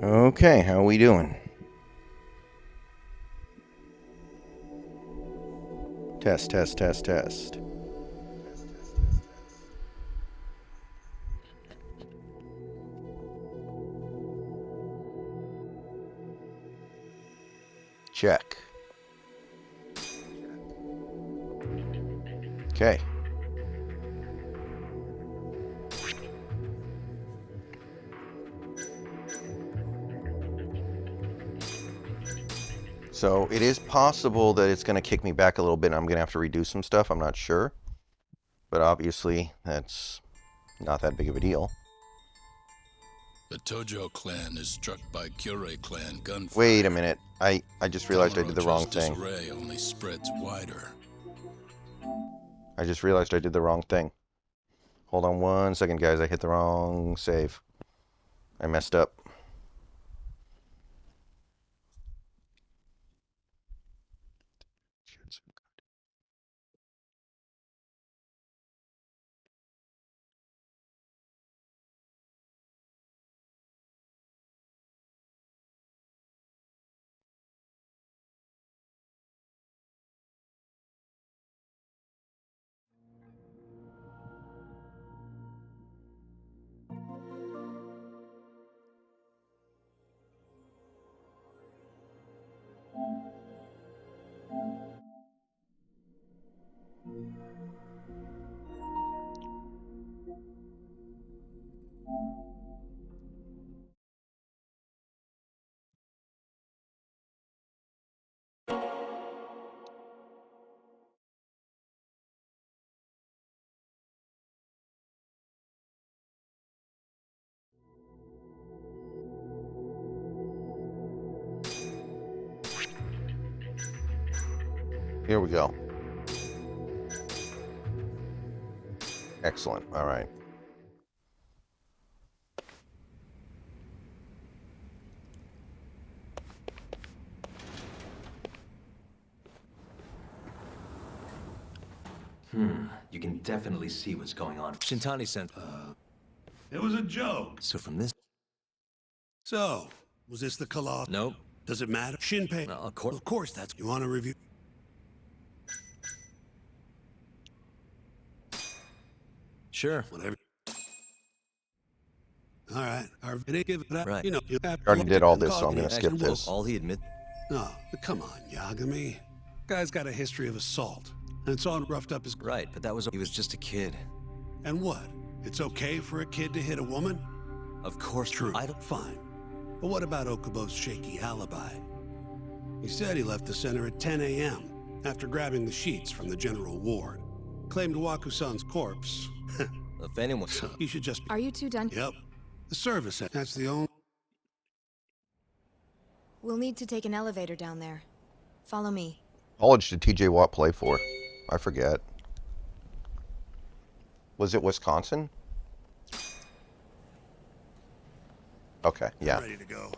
Okay, how are we doing? Test, test, test, test. Check. Okay. So it is possible that it's going to kick me back a little bit and I'm going to have to redo some stuff. I'm not sure. But obviously, that's not that big of a deal. The Tojo clan is struck by Kyorei clan gunfire. Wait a minute. I just realized I did the wrong thing. Disarray only spreads wider. I just realized I did the wrong thing. Hold on 1 second, guys. I hit the wrong save. I messed up. Here we go. Excellent. All right. You can definitely see what's going on. Shintani sent. It was a joke. So from this. So, was this the Colossus? Nope. Does it matter? Shinpei? No, of course. Of course, that's... You want to review? Sure. Whatever. All right. It ain't give it up. Right. You know, you have Already did all this, so I'm going to skip this. All he admit. No, but come on, Yagami. Guy's got a history of assault. And it's all roughed up his... Right, but that was. He was just a kid. And what? It's okay for a kid to hit a woman? Of course. True. I don't. Fine. But what about Okubo's shaky alibi? He said he left the center at 10 a.m. after grabbing the sheets from the general ward. Claimed Waku-san's corpse. If anyone. So he should just... Are you two done? Yep. The service, that's the only... We'll need to take an elevator down there. Follow me. College did TJ Watt play for? I forget. Was it Wisconsin? Okay, yeah. Ready to go.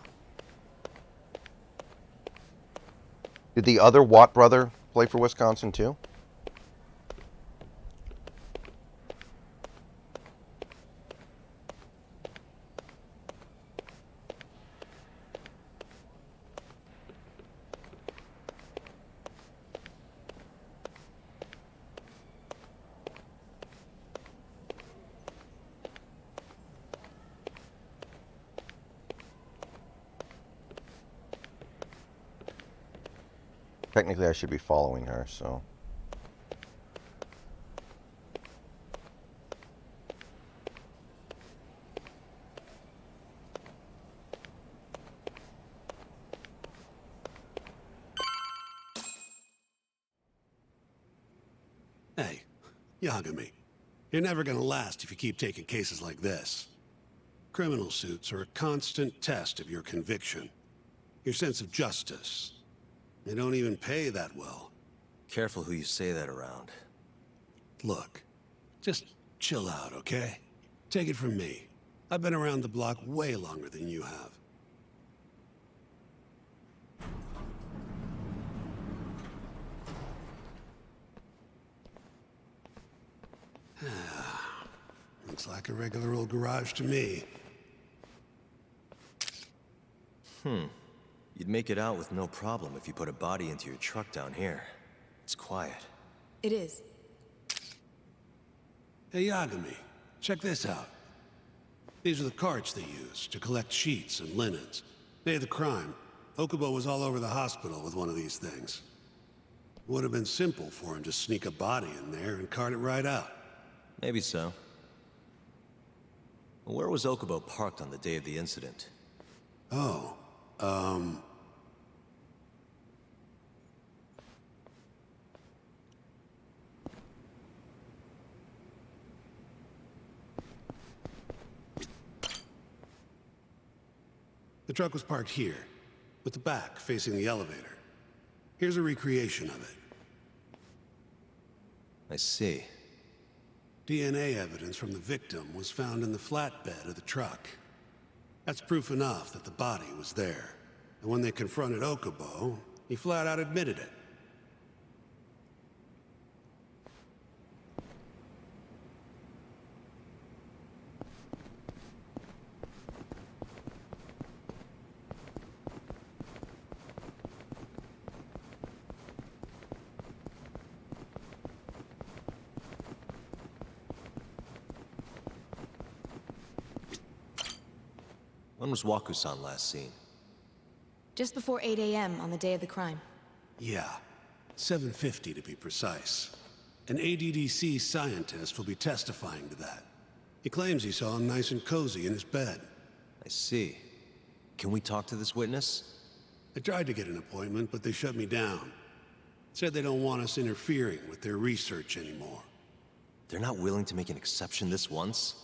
Did the other Watt brother play for Wisconsin too? Technically, I should be following her, so... Hey, Yagami, you're never gonna last if you keep taking cases like this. Criminal suits are a constant test of your conviction, your sense of justice. They don't even pay that well. Careful who you say that around. Look, just chill out, okay? Take it from me. I've been around the block way longer than you have. Looks like a regular old garage to me. You'd make it out with no problem if you put a body into your truck down here. It's quiet. It is. Hey, Yagami, check this out. These are the carts they use to collect sheets and linens. Day of the crime, Okubo was all over the hospital with one of these things. Would have been simple for him to sneak a body in there and cart it right out. Maybe so. Where was Okubo parked on the day of the incident? Oh, the truck was parked here, with the back facing the elevator. Here's a recreation of it. I see. DNA evidence from the victim was found in the flatbed of the truck. That's proof enough that the body was there. And when they confronted Okubo, he flat out admitted it. When was Waku-san last seen? Just before 8 a.m. on the day of the crime. Yeah, 7:50 to be precise. An ADDC scientist will be testifying to that. He claims he saw him nice and cozy in his bed. I see. Can we talk to this witness? I tried to get an appointment, but they shut me down. Said they don't want us interfering with their research anymore. They're not willing to make an exception this once?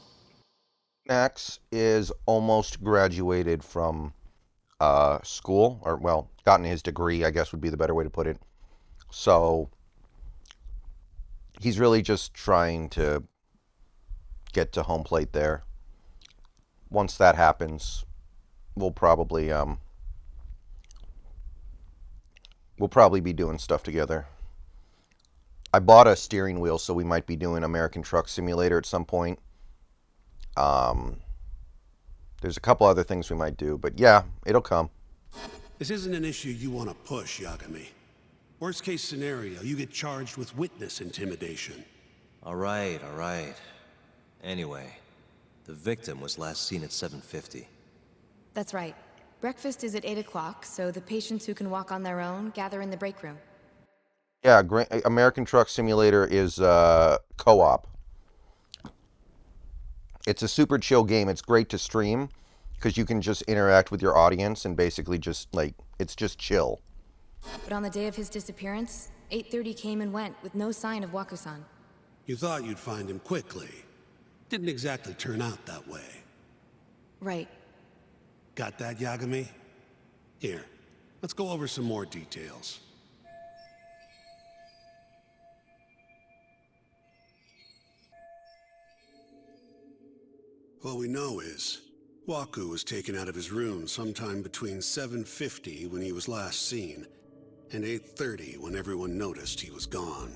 Max is almost graduated from school, or, well, gotten his degree, I guess would be the better way to put it. So, he's really just trying to get to home plate there. Once that happens, we'll probably be doing stuff together. I bought a steering wheel, so we might be doing American Truck Simulator at some point. There's a couple other things we might do, but yeah, it'll come. This isn't an issue you want to push, Yagami. Worst case scenario, you get charged with witness intimidation. All right. Anyway, the victim was last seen at 7:50. That's right. Breakfast is at 8 o'clock, so the patients who can walk on their own gather in the break room. Yeah, American Truck Simulator is co-op. It's a super chill game. It's great to stream because you can just interact with your audience and basically just, like, it's just chill. But on the day of his disappearance, 8:30 came and went with no sign of Waku-san. You thought you'd find him quickly. Didn't exactly turn out that way. Right. Got that, Yagami? Here, let's go over some more details. What we know is, Waku was taken out of his room sometime between 7:50 when he was last seen, and 8:30 when everyone noticed he was gone.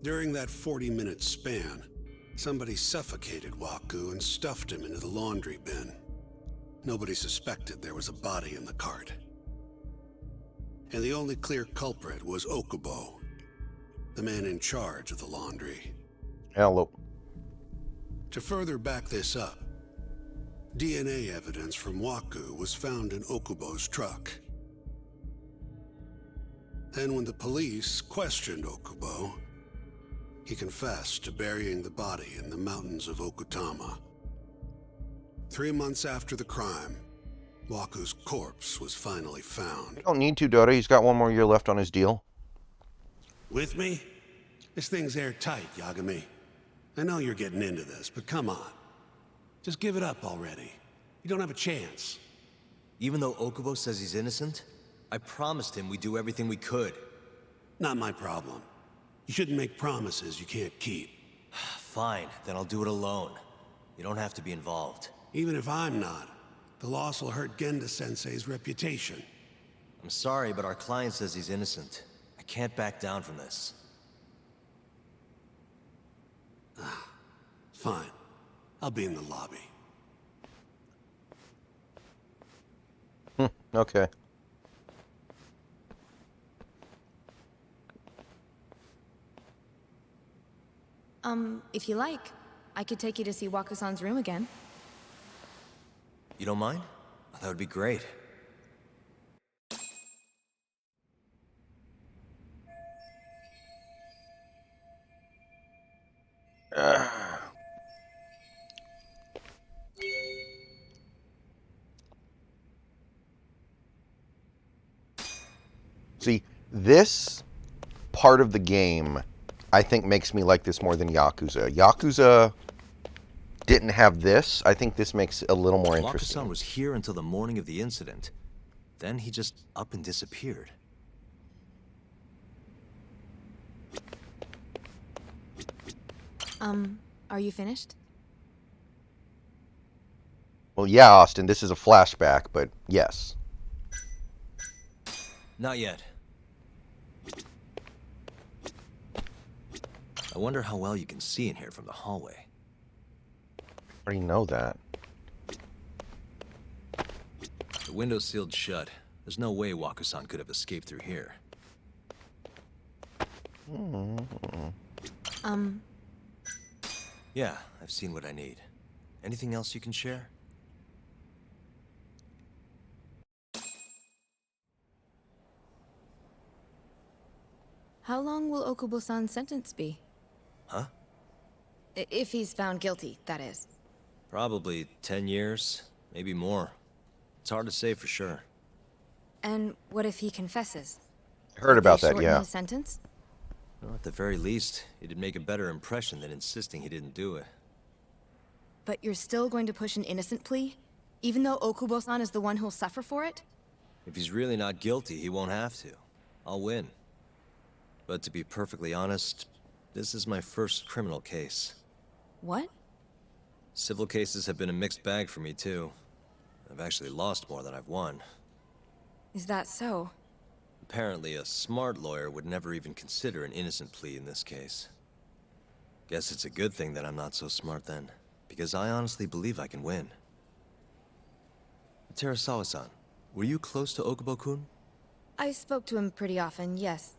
During that 40-minute span, somebody suffocated Waku and stuffed him into the laundry bin. Nobody suspected there was a body in the cart. And the only clear culprit was Okubo, the man in charge of the laundry. Hello. To further back this up, DNA evidence from Waku was found in Okubo's truck. Then when the police questioned Okubo, he confessed to burying the body in the mountains of Okutama. 3 months after the crime, Waku's corpse was finally found. You don't need to, Dota. He's got 1 more year left on his deal. With me? This thing's airtight, Yagami. I know you're getting into this, but come on. Just give it up already. You don't have a chance. Even though Okubo says he's innocent, I promised him we'd do everything we could. Not my problem. You shouldn't make promises you can't keep. Fine, then I'll do it alone. You don't have to be involved. Even if I'm not, the loss will hurt Genda-sensei's reputation. I'm sorry, but our client says he's innocent. I can't back down from this. Fine. I'll be in the lobby. Okay. If you like, I could take you to see Waku-san's room again. You don't mind? That would be great. See, this part of the game, I think, makes me like this more than Yakuza. Yakuza didn't have this. I think this makes it a little more interesting. Waku-san was here until the morning of the incident. Then he just up and disappeared. Are you finished? Well, yeah, Austin, this is a flashback, but yes. Not yet. I wonder how well you can see in here from the hallway. I already know that. The window's sealed shut. There's no way Waku-san could have escaped through here. Yeah, I've seen what I need. Anything else you can share? How long will Okubo-san's sentence be? Huh? If he's found guilty, that is. Probably 10 years, maybe more. It's hard to say for sure. And what if he confesses? I heard Would about they that, shorten yeah. his sentence? Well, at the very least, it'd make a better impression than insisting he didn't do it. But you're still going to push an innocent plea? Even though Okubo-san is the one who'll suffer for it? If he's really not guilty, he won't have to. I'll win. But to be perfectly honest, this is my first criminal case. What? Civil cases have been a mixed bag for me, too. I've actually lost more than I've won. Is that so? Apparently, a smart lawyer would never even consider an innocent plea in this case. Guess it's a good thing that I'm not so smart then, because I honestly believe I can win. Terasawa-san, were you close to Okubo-kun? I spoke to him pretty often, yes.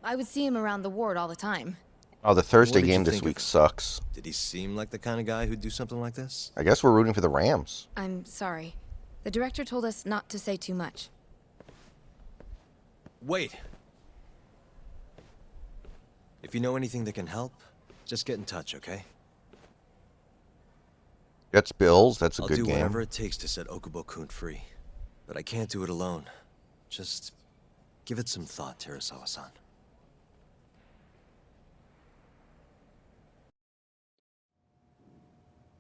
I would see him around the ward all the time. Oh, the Thursday What did you game this think of week him? sucks. Did he seem like the kind of guy who'd do something like this? I guess we're rooting for the Rams. I'm sorry. The director told us not to say too much. Wait! If you know anything that can help, just get in touch, okay? Jets Bills, that's a I'll good do game. whatever it takes to set Okubo-kun free. But I can't do it alone. Just give it some thought, Terasawa-san.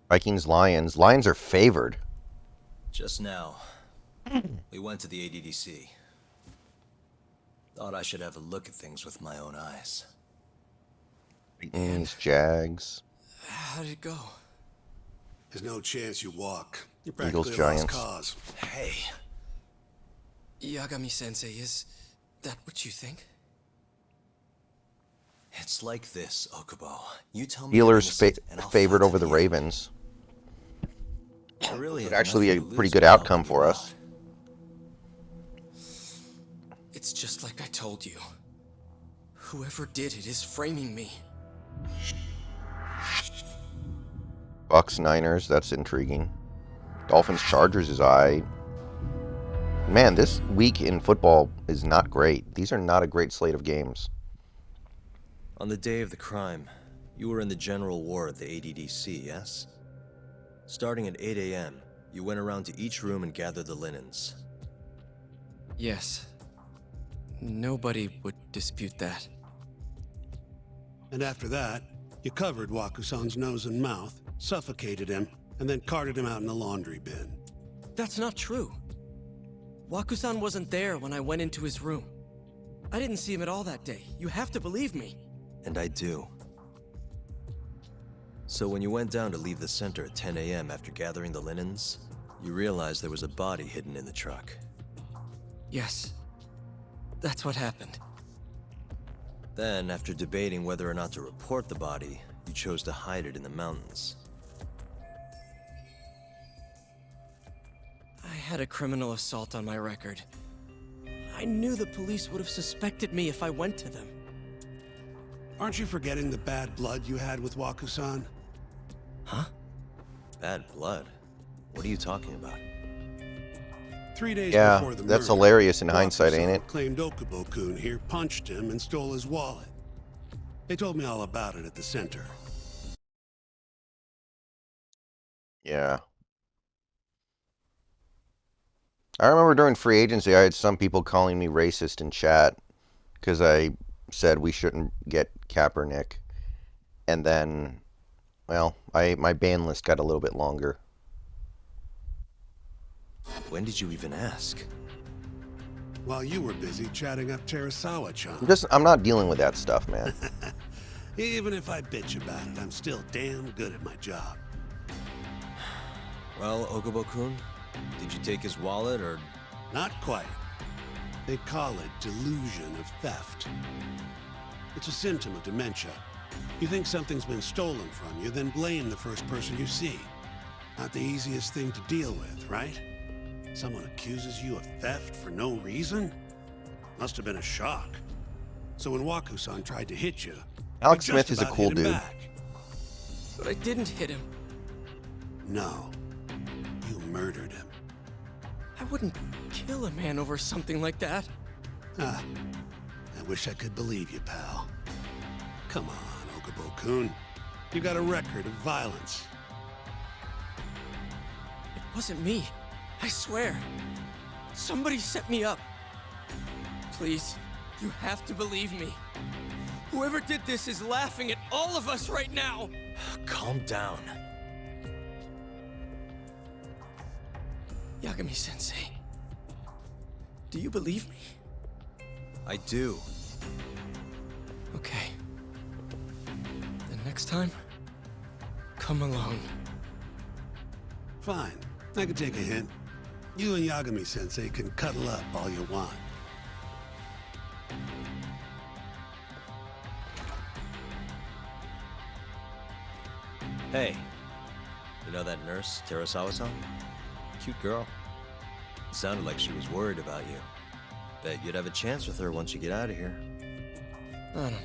Vikings, Lions. Lions are favored. Just now, we went to the ADDC. Thought I should have a look at things with my own eyes. Titans, Jags. How did it go? There's no chance you walk. You're Eagles, practically a lost Giants. cause. Hey, Yagami-sensei, is that what you think? it's like this, Okubo. You tell me Steelers you're innocent, and I'll favored fight over to the end. Ravens. I really Would have actually be nothing a to pretty lose good by outcome helping for you us. out. It's just like I told you. Whoever did it is framing me. Bucks, Niners, that's intriguing. Dolphins, Chargers is aight. Man, this week in football is not great. These are not a great slate of games. On the day of the crime, you were in the general ward at the ADDC, yes? Starting at 8 a.m., you went around to each room and gathered the linens. Yes. Nobody would dispute that. And after that, you covered Wakusan's nose and mouth, suffocated him, and then carted him out in the laundry bin. That's not true. Wakusan wasn't there when I went into his room. I didn't see him at all that day. You have to believe me. And I do. So when you went down to leave the center at 10 a.m. after gathering the linens, you realized there was a body hidden in the truck. Yes. That's what happened. Then, after debating whether or not to report the body, you chose to hide it in the mountains. I had a criminal assault on my record. I knew the police would have suspected me if I went to them. Aren't you forgetting the bad blood you had with Wakusan? Huh? Bad blood? What are you talking about? 3 days Yeah, before the murder, that's hilarious in hindsight, ain't it? Claimed Okubo-kun here punched him and stole his wallet. They told me all about it at the center. Yeah. I remember during free agency, I had some people calling me racist in chat because I said we shouldn't get Kaepernick. And then, well, my ban list got a little bit longer. When did you even ask? While you were busy chatting up Terasawa-chan. I'm not dealing with that stuff, man. Even if I bitch about it, I'm still damn good at my job. Well, Okubo-kun, did you take his wallet or... Not quite. They call it delusion of theft. It's a symptom of dementia. You think something's been stolen from you, then blame the first person you see. Not the easiest thing to deal with, right? Someone accuses you of theft for no reason? Must have been a shock. So when Wakusan tried to hit you, Alex you Smith just is a about cool hit him dude. back. But I didn't hit him. No, you murdered him. I wouldn't kill a man over something like that. Ah, I wish I could believe you, pal. Come on, Okubo-kun. You got a record of violence. It wasn't me. I swear. Somebody set me up. Please, you have to believe me. Whoever did this is laughing at all of us right now. Calm down. Yagami-sensei, do you believe me? I do. Okay. Then next time, come alone. Fine, I can take a hint. You and Yagami-sensei can cuddle up all you want. Hey, you know that nurse, Terasawa-san? Cute girl. Sounded like she was worried about you. Bet you'd have a chance with her once you get out of here. I don't know.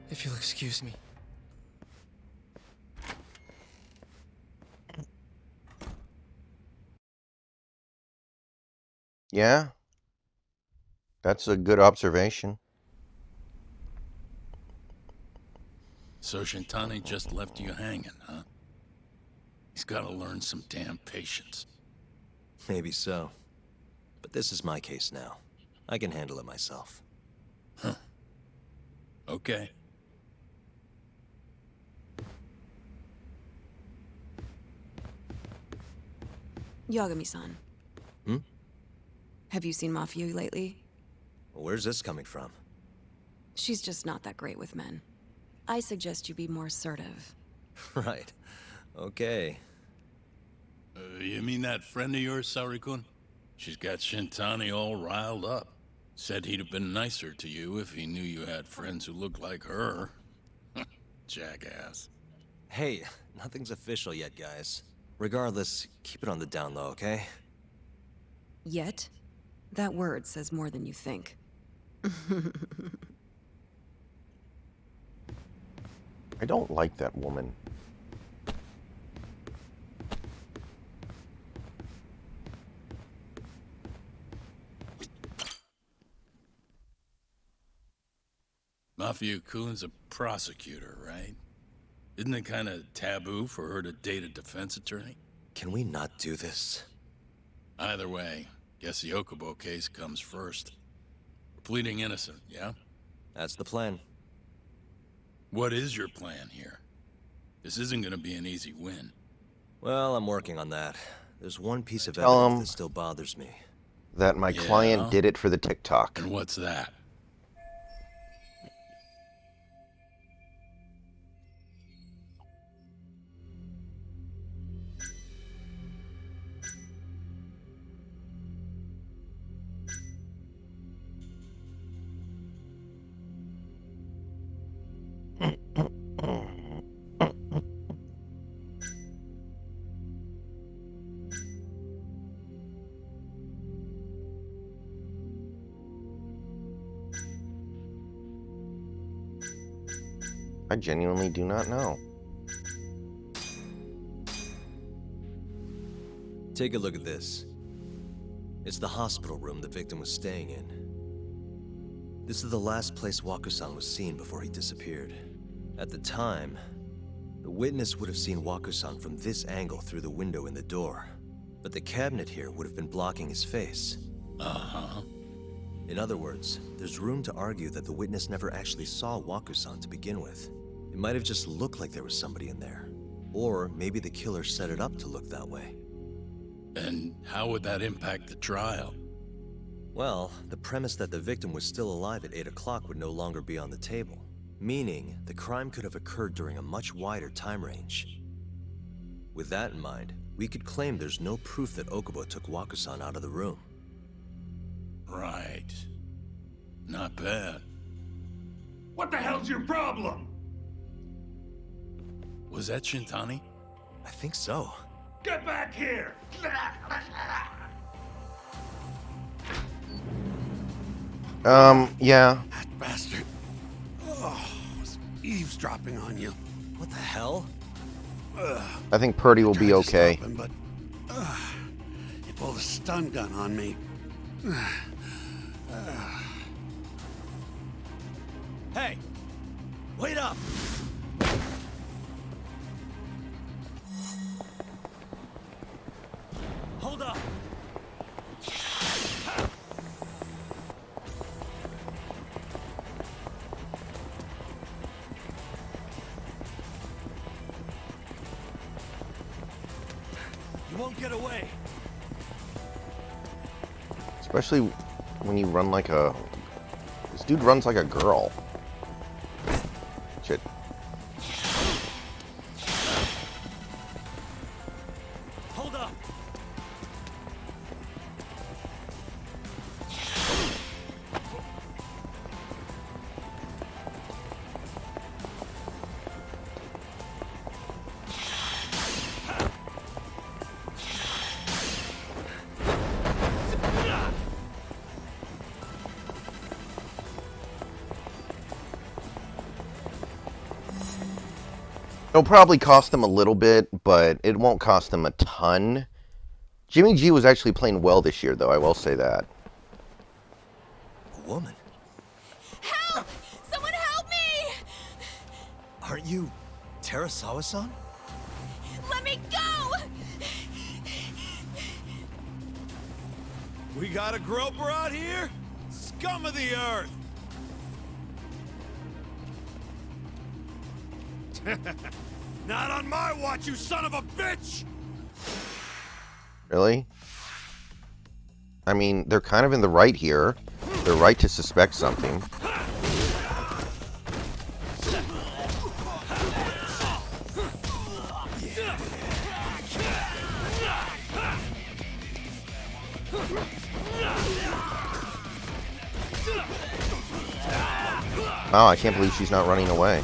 If you'll excuse me. Yeah. That's a good observation. So Shintani just left you hanging, huh? He's got to learn some damn patience. Maybe so. But this is my case now. I can handle it myself. Huh. Okay. Yagami-san. Hmm? Have you seen Mafio lately? Where's this coming from? She's just not that great with men. I suggest you be more assertive. Right. Okay. You mean that friend of yours, Saori-kun? She's got Shintani all riled up. Said he'd have been nicer to you if he knew you had friends who looked like her. Jackass. Hey, nothing's official yet, guys. Regardless, keep it on the down low, okay? Yet? That word says more than you think. I don't like that woman. Mafia Kun's a prosecutor, right? Isn't it kind of taboo for her to date a defense attorney? Can we not do this? Either way, guess the Okubo case comes first. We're pleading innocent, yeah? That's the plan. What is your plan here? This isn't gonna be an easy win. Well, I'm working on that. There's one piece of Tell evidence 'em. that still bothers me. That my Yeah? client did it for the TikTok. And what's that? I genuinely do not know. Take a look at this. It's the hospital room the victim was staying in. This is the last place Waku-san was seen before he disappeared. At the time, the witness would have seen Waku-san from this angle through the window in the door, but the cabinet here would have been blocking his face. Uh-huh. In other words, there's room to argue that the witness never actually saw Waku-san to begin with. It might have just looked like there was somebody in there. Or maybe the killer set it up to look that way. And how would that impact the trial? Well, the premise that the victim was still alive at 8 o'clock would no longer be on the table. Meaning, the crime could have occurred during a much wider time range. With that in mind, we could claim there's no proof that Okubo took Waku-san out of the room. Right. Not bad. What the hell's your problem? Was that Shintani? I think so. Get back here! Yeah. That bastard. Oh, was eavesdropping on you. What the hell? I think Purdy will Tried be to okay. stop him, but he pulled a stun gun on me. Hey! Wait up! Hold up! You won't get away! Especially when you run like a... This dude runs like a girl. Shit. Hold up! It'll probably cost them a little bit, but it won't cost them a ton. Jimmy G was actually playing well this year, though, I will say that. A woman? Help! Someone help me! Aren't you Terasawa-san? Let me go! We got a groper out here? Scum of the earth! Not on my watch, you son of a bitch! Really? I mean, they're kind of in the right here. They're right to suspect something. Wow, I can't believe she's not running away.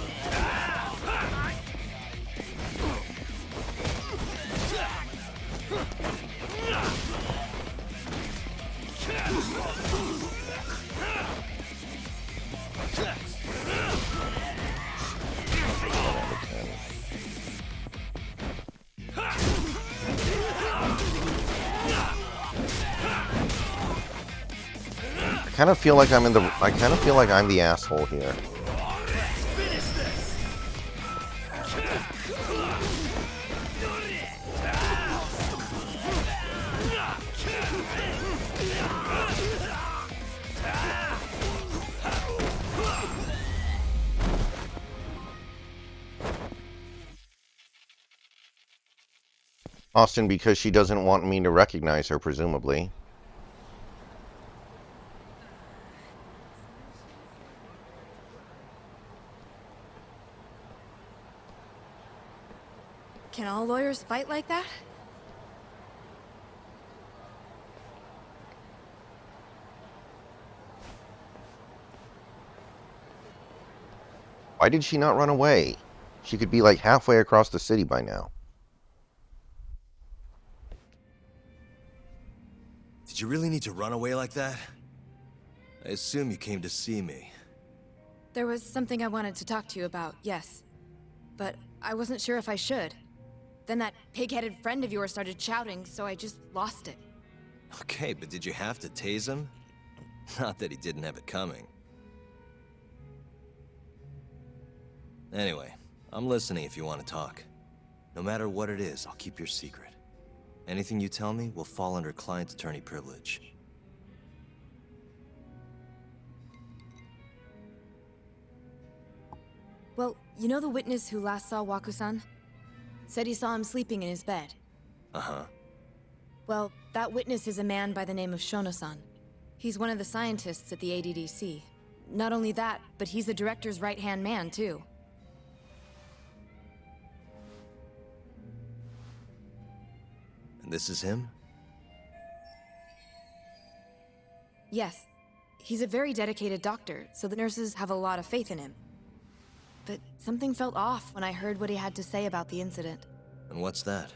I kind of feel like I'm the asshole here. Austin, because she doesn't want me to recognize her, presumably. Can all lawyers fight like that? Why did she not run away? She could be like halfway across the city by now. Did you really need to run away like that? I assume you came to see me. There was something I wanted to talk to you about, yes. But I wasn't sure if I should. Then that pig-headed friend of yours started shouting, so I just lost it. Okay, but did you have to tase him? Not that he didn't have it coming. Anyway, I'm listening if you want to talk. No matter what it is, I'll keep your secret. Anything you tell me will fall under client attorney privilege. Well, you know the witness who last saw Waku-san? Said he saw him sleeping in his bed. Uh-huh. Well, that witness is a man by the name of Shono-san. He's one of the scientists at the ADDC. Not only that, but he's the director's right-hand man, too. And this is him? Yes. He's a very dedicated doctor, so the nurses have a lot of faith in him. But something felt off when I heard what he had to say about the incident. And what's that?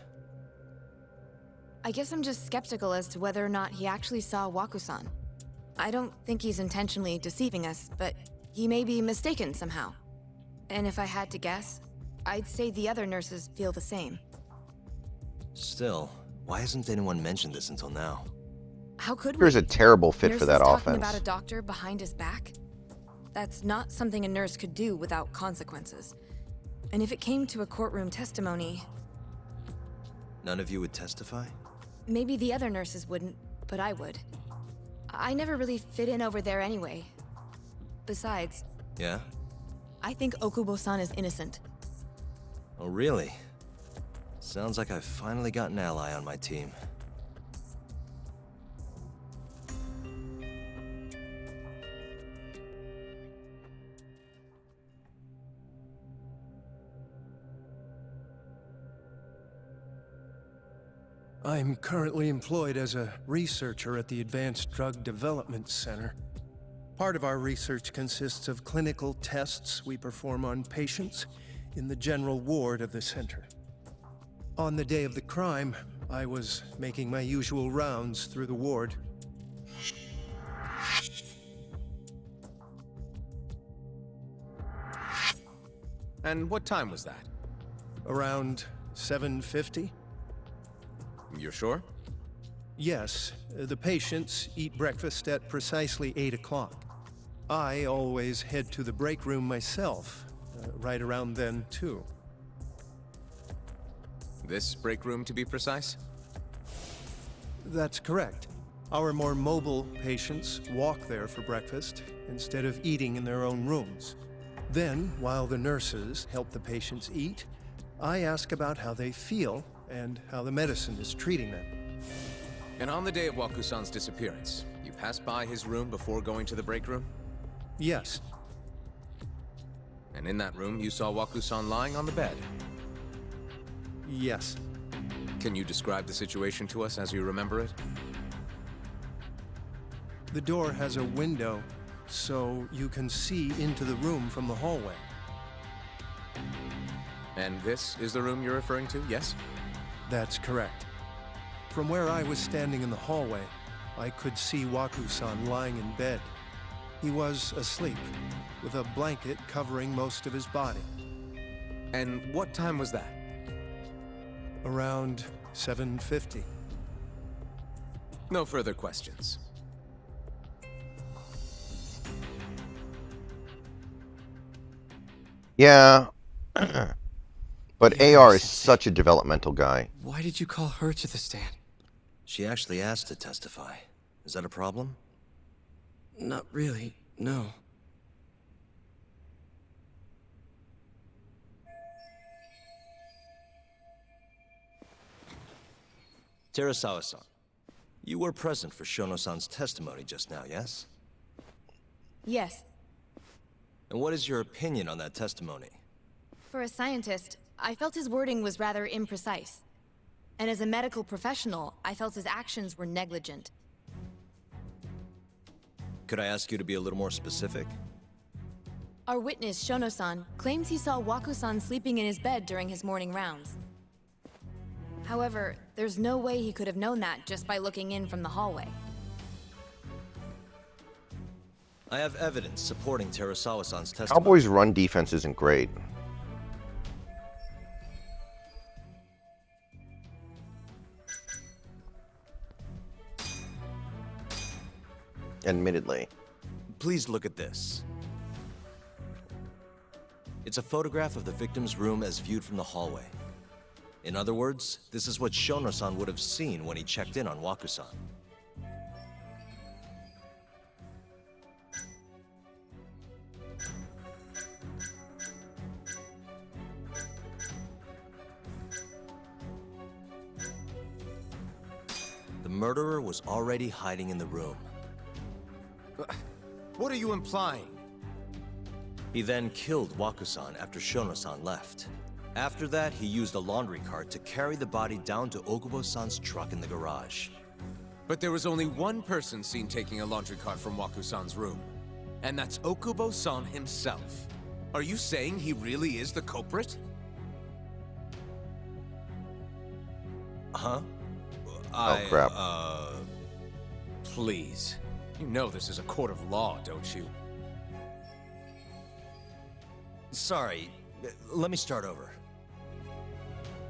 I guess I'm just skeptical as to whether or not he actually saw Waku-san. I don't think he's intentionally deceiving us, but he may be mistaken somehow. And if I had to guess, I'd say the other nurses feel the same. Still, why hasn't anyone mentioned this until now? How could we? Here's a terrible fit for Nurses that talking offense. about a doctor behind his back? That's not something a nurse could do without consequences. And if it came to a courtroom testimony, None of you would testify? maybe the other nurses wouldn't, but I would. I never really fit in over there anyway. Besides, Yeah? I think Okubo-san is innocent. Oh, really? Sounds like I've finally got an ally on my team. I'm currently employed as a researcher at the Advanced Drug Development Center. Part of our research consists of clinical tests we perform on patients in the general ward of the center. On the day of the crime, I was making my usual rounds through the ward. And what time was that? Around 7:50? You're sure? Yes, the patients eat breakfast at precisely 8 o'clock. I always head to the break room myself, right around then, too. This break room, to be precise? That's correct. Our more mobile patients walk there for breakfast instead of eating in their own rooms. Then, while the nurses help the patients eat, I ask about how they feel and how the medicine is treating them. And on the day of Waku-san's disappearance, you passed by his room before going to the break room? Yes, And in that room, you saw Waku-san lying on the bed. yes. Can you describe the situation to us as you remember it? The door has a window, so you can see into the room from the hallway. And this is the room you're referring to, yes? That's correct. From where I was standing in the hallway, I could see Waku-san lying in bed. He was asleep, with a blanket covering most of his body. And what time was that? Around 7:50. No further questions. Yeah. But Yeah, AR is since- such a developmental guy. Why did you call her to the stand? She actually asked to testify. Is that a problem? Not really, no. Terasawa-san, you were present for Shono-san's testimony just now, yes? Yes. And what is your opinion on that testimony? For a scientist, I felt his wording was rather imprecise. And as a medical professional, I felt his actions were negligent. Could I ask you to be a little more specific? Our witness, Shono-san, claims he saw Waku-san sleeping in his bed during his morning rounds. However, there's no way he could have known that just by looking in from the hallway. I have evidence supporting Terasawa-san's testimony. Cowboys' run defense isn't great. Admittedly. Please look at this. It's a photograph of the victim's room as viewed from the hallway. In other words, this is what Shono-san would have seen when he checked in on Waku-san. The murderer was already hiding in the room. What are you implying? He then killed Waku-san after Shono-san left. After that, he used a laundry cart to carry the body down to Okubo-san's truck in the garage. But there was only one person seen taking a laundry cart from Waku-san's room. And that's Okubo-san himself. Are you saying he really is the culprit? Huh? Oh, crap. Please. You know this is a court of law, don't you? Sorry, let me start over.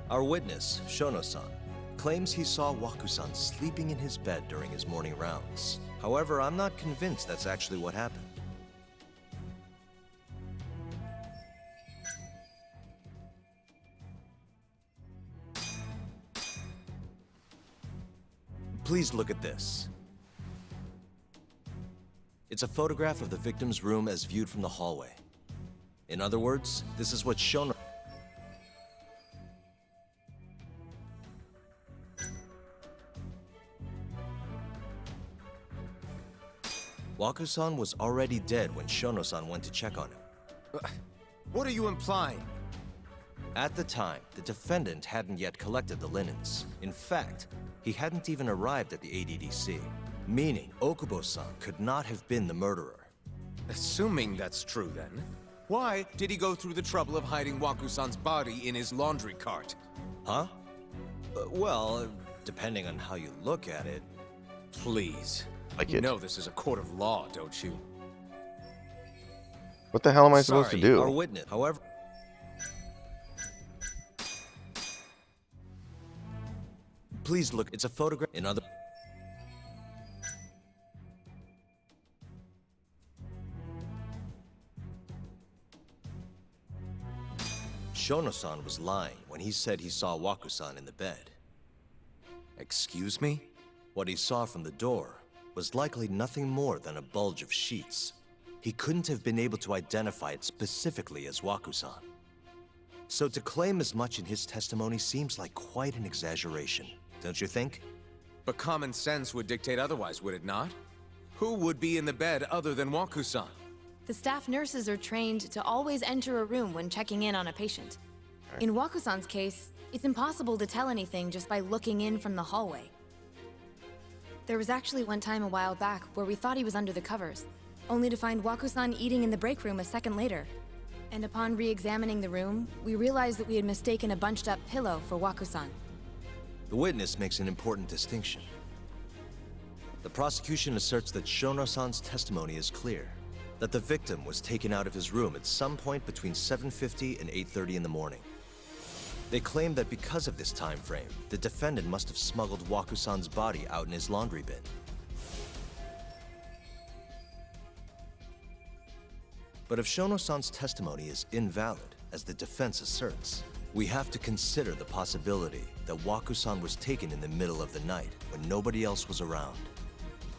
Our witness, Shono-san, claims he saw Waku-san sleeping in his bed during his morning rounds. However, I'm not convinced that's actually what happened. Please look at this. It's a photograph of the victim's room as viewed from the hallway. In other words, this is what Shono... Waku-san was already dead when Shono-san went to check on him. What are you implying? At the time, the defendant hadn't yet collected the linens. In fact, he hadn't even arrived at the ADDC, meaning Okubo-san could not have been the murderer. Assuming that's true then, why did he go through the trouble of hiding Waku-san's body in his laundry cart? Huh? Well, depending on how you look at it. Please. Like You it. know this is a court of law, don't you? What the hell am I supposed to Sorry, do? Our witness, however... Please look, it's a photograph in other... Shono-san was lying when he said he saw Waku-san in the bed. Excuse me? What he saw from the door was likely nothing more than a bulge of sheets. He couldn't have been able to identify it specifically as Waku-san. So to claim as much in his testimony seems like quite an exaggeration, don't you think? But common sense would dictate otherwise, would it not? Who would be in the bed other than Waku-san? The staff nurses are trained to always enter a room when checking in on a patient. In Waku-san's case, it's impossible to tell anything just by looking in from the hallway. There was actually one time a while back where we thought he was under the covers, only to find Waku-san eating in the break room a second later. And upon re-examining the room, we realized that we had mistaken a bunched-up pillow for Waku-san. The witness makes an important distinction. The prosecution asserts that Shono-san's testimony is clear, that the victim was taken out of his room at some point between 7:50 and 8:30 in the morning. They claim that because of this time frame, the defendant must have smuggled Waku-san's body out in his laundry bin. But if Shono-san's testimony is invalid, as the defense asserts, we have to consider the possibility that Waku-san was taken in the middle of the night when nobody else was around.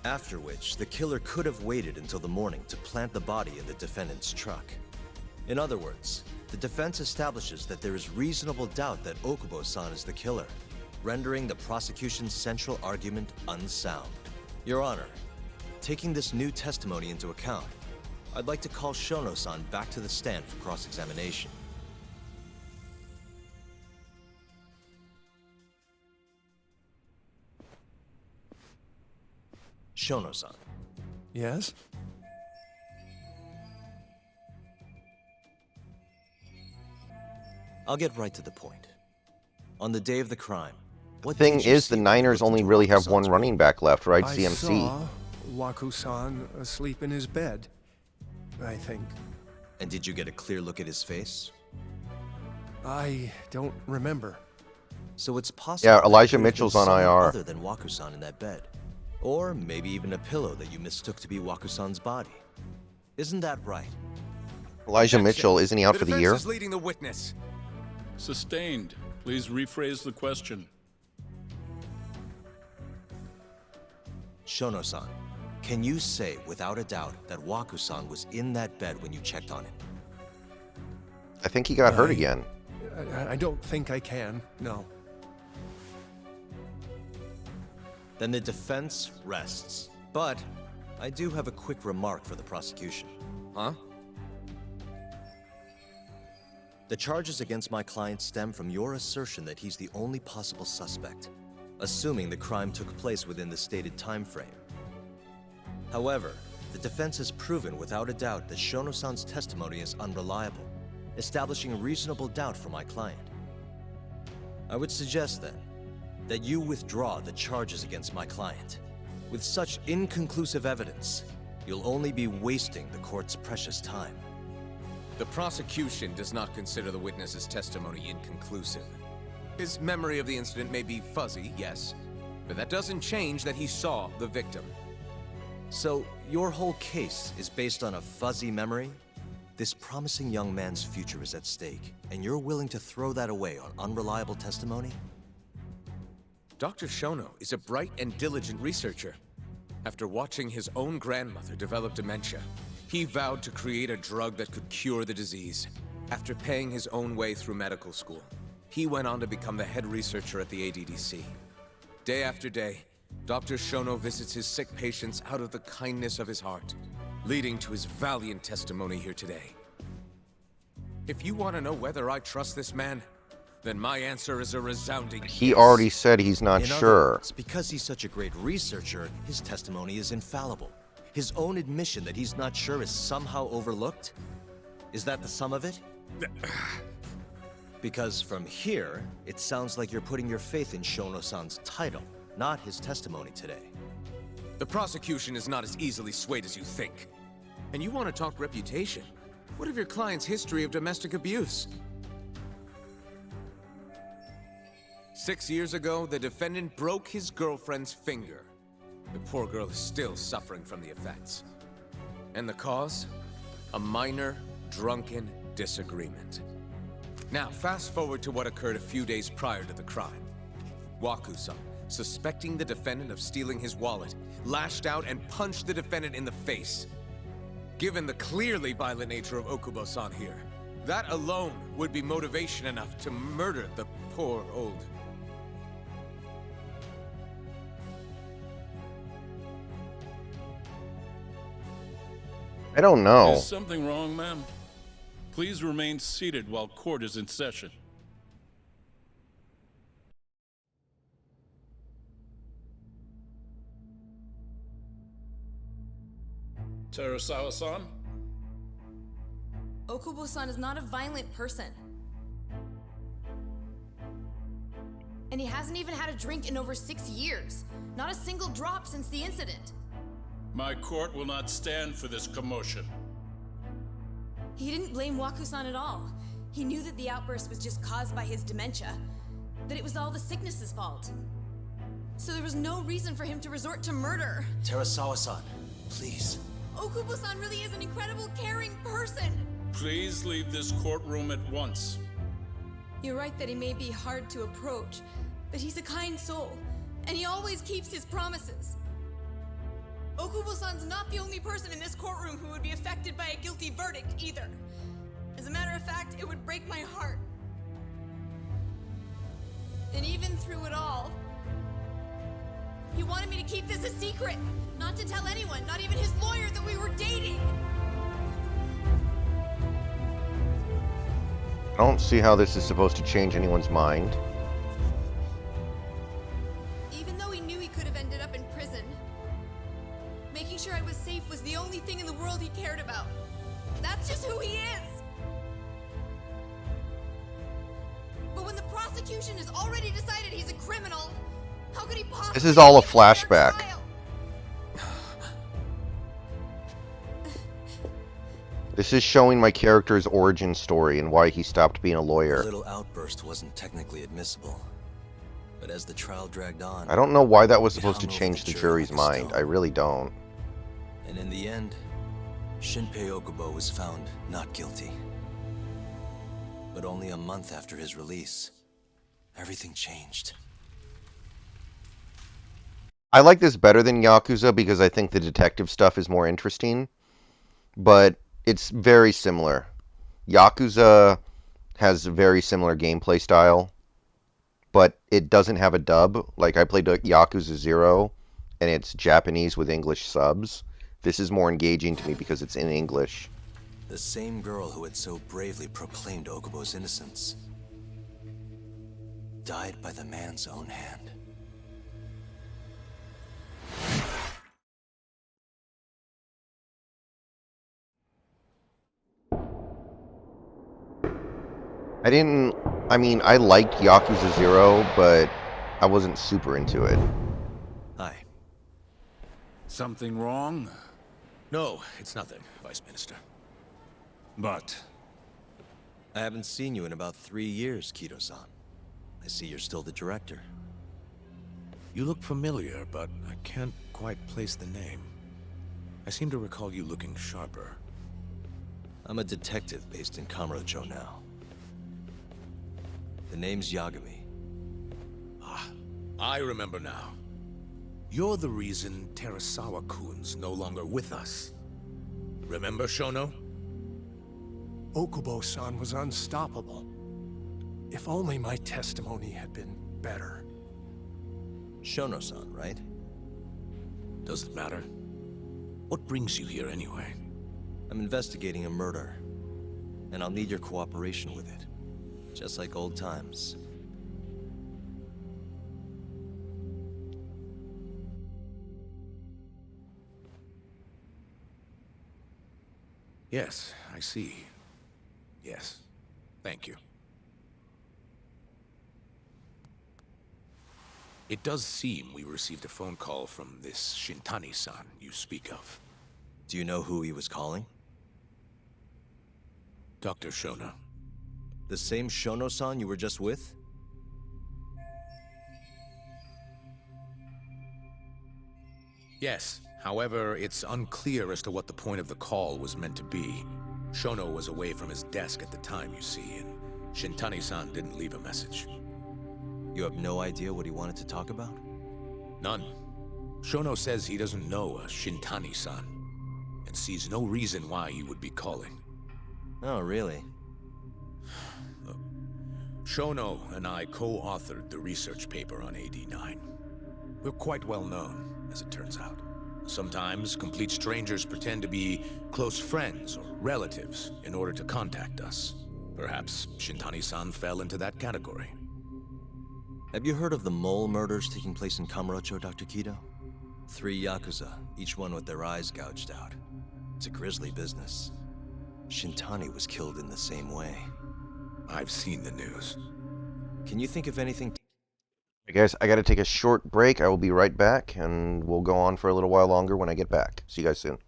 After which, the killer could have waited until the morning to plant the body in the defendant's truck. In other words, the defense establishes that there is reasonable doubt that Okubo-san is the killer. rendering the prosecution's central argument unsound. Your Honor, taking this new testimony into account, I'd like to call Shono-san back to the stand for cross-examination. Shono-san. Yes? I'll get right to the point. On the day of the crime, what Thing did you is, see the when you Niners looked only into really have one Waku-san's running room? back left, right? I CMC. saw Waku-san asleep in his bed, I think. And did you get a clear look at his face? I don't remember. So it's possible Yeah, that Elijah there could have been Mitchell's on someone IR. other than Waku-san in that bed. Or maybe even a pillow that you mistook to be Waku-san's body. Isn't that right? Elijah Objection. Mitchell, isn't he out for the defense year? is leading the witness. Sustained. Please rephrase the question. Shono-san, can you say without a doubt that Waku-san was in that bed when you checked on him? I think he got hurt I- again. I don't think I can, no. Then the defense rests. But I do have a quick remark for the prosecution. Huh? The charges against my client stem from your assertion that he's the only possible suspect, assuming the crime took place within the stated time frame. However, the defense has proven without a doubt that Shono-san's testimony is unreliable, establishing reasonable doubt for my client. I would suggest then that you withdraw the charges against my client. With such inconclusive evidence, you'll only be wasting the court's precious time. The prosecution does not consider the witness's testimony inconclusive. His memory of the incident may be fuzzy, yes, but that doesn't change that he saw the victim. So, your whole case is based on a fuzzy memory? This promising young man's future is at stake, and you're willing to throw that away on unreliable testimony? Dr. Shono is a bright and diligent researcher. After watching his own grandmother develop dementia, he vowed to create a drug that could cure the disease. After paying his own way through medical school, he went on to become the head researcher at the ADDC. Day after day, Dr. Shono visits his sick patients out of the kindness of his heart, leading to his valiant testimony here today. If you want to know whether I trust this man, then my answer is a resounding He yes. already said he's not In other sure. words, because he's such a great researcher, his testimony is infallible. His own admission that he's not sure is somehow overlooked? Is that the sum of it? Because from here, it sounds like you're putting your faith in Shono-san's title, not his testimony today. The prosecution is not as easily swayed as you think. And you want to talk reputation? What of your client's history of domestic abuse? 6 years ago, the defendant broke his girlfriend's finger. The poor girl is still suffering from the effects. And the cause? A minor, drunken disagreement. Now, fast forward to what occurred a few days prior to the crime. Waku-san, suspecting the defendant of stealing his wallet, lashed out and punched the defendant in the face. Given the clearly violent nature of Okubo-san here, that alone would be motivation enough to murder the poor old... I don't know. Is something wrong, ma'am? Please remain seated while court is in session. Terasawa-san? Okubo-san is not a violent person. And he hasn't even had a drink in over 6 years. Not a single drop since the incident. My court will not stand for this commotion. He didn't blame Waku-san at all. He knew that the outburst was just caused by his dementia. That it was all the sickness's fault. So there was no reason for him to resort to murder. Terasawa-san, please. Okubo-san really is an incredible, caring person. Please leave this courtroom at once. You're right that he may be hard to approach, but he's a kind soul, and he always keeps his promises. Okubo-san's not the only person in this courtroom who would be affected by a guilty verdict, either. As a matter of fact, it would break my heart. And even through it all, he wanted me to keep this a secret. Not to tell anyone, not even his lawyer, that we were dating. I don't see how this is supposed to change anyone's mind. Even though he knew he could have ended up in prison, making sure I was safe was the only thing in the world he cared about. That's just who he is. But when the prosecution has already decided he's a criminal, how could he possibly... This is all a make fair flashback. trial? This is showing my character's origin story and why he stopped being a The lawyer. little outburst wasn't technically admissible. But as the trial dragged on, I don't know why that was it supposed to hung over change the jury jury's like a mind. stone. I really don't. And in the end, Shinpei Okubo was found not guilty. But only a month after his release, everything changed. I like this better than Yakuza because I think the detective stuff is more interesting. But it's very similar. Yakuza has a very similar gameplay style, but it doesn't have a dub. Like, I played Yakuza 0, and it's Japanese with English subs. This is more engaging to me because it's in English. The same girl who had so bravely proclaimed Okubo's innocence died by the man's own hand. I liked Yakuza 0, but I wasn't super into it. Hi. Something wrong? No, it's nothing, Vice Minister. But I haven't seen you in about 3 years, Kido-san. I see you're still the director. You look familiar, but I can't quite place the name. I seem to recall you looking sharper. I'm a detective based in Kamurocho now. The name's Yagami. Ah, I remember now. You're the reason Terasawa-kun's no longer with us. Remember, Shono? Okubo-san was unstoppable. If only my testimony had been better. Shono-san, right? Does it matter? What brings you here anyway? I'm investigating a murder, and I'll need your cooperation with it. Just like old times. Yes, I see. Yes. Thank you. It does seem we received a phone call from this Shintani-san you speak of. Do you know who he was calling? Dr. Shono. The same Shono-san you were just with? Yes. However, it's unclear as to what the point of the call was meant to be. Shono was away from his desk at the time, you see, and Shintani-san didn't leave a message. You have no idea what he wanted to talk about? None. Shono says he doesn't know a Shintani-san, and sees no reason why he would be calling. Oh, really? Look, Shono and I co-authored the research paper on AD9. We're quite well known, as it turns out. Sometimes, complete strangers pretend to be close friends or relatives in order to contact us. Perhaps Shintani-san fell into that category. Have you heard of the mole murders taking place in Kamurocho, Dr. Kido? 3 Yakuza, each one with their eyes gouged out. It's a grisly business. Shintani was killed in the same way. I've seen the news. Can you think of anything... Hey guys, I gotta take a short break. I will be right back, and we'll go on for a little while longer when I get back. See you guys soon.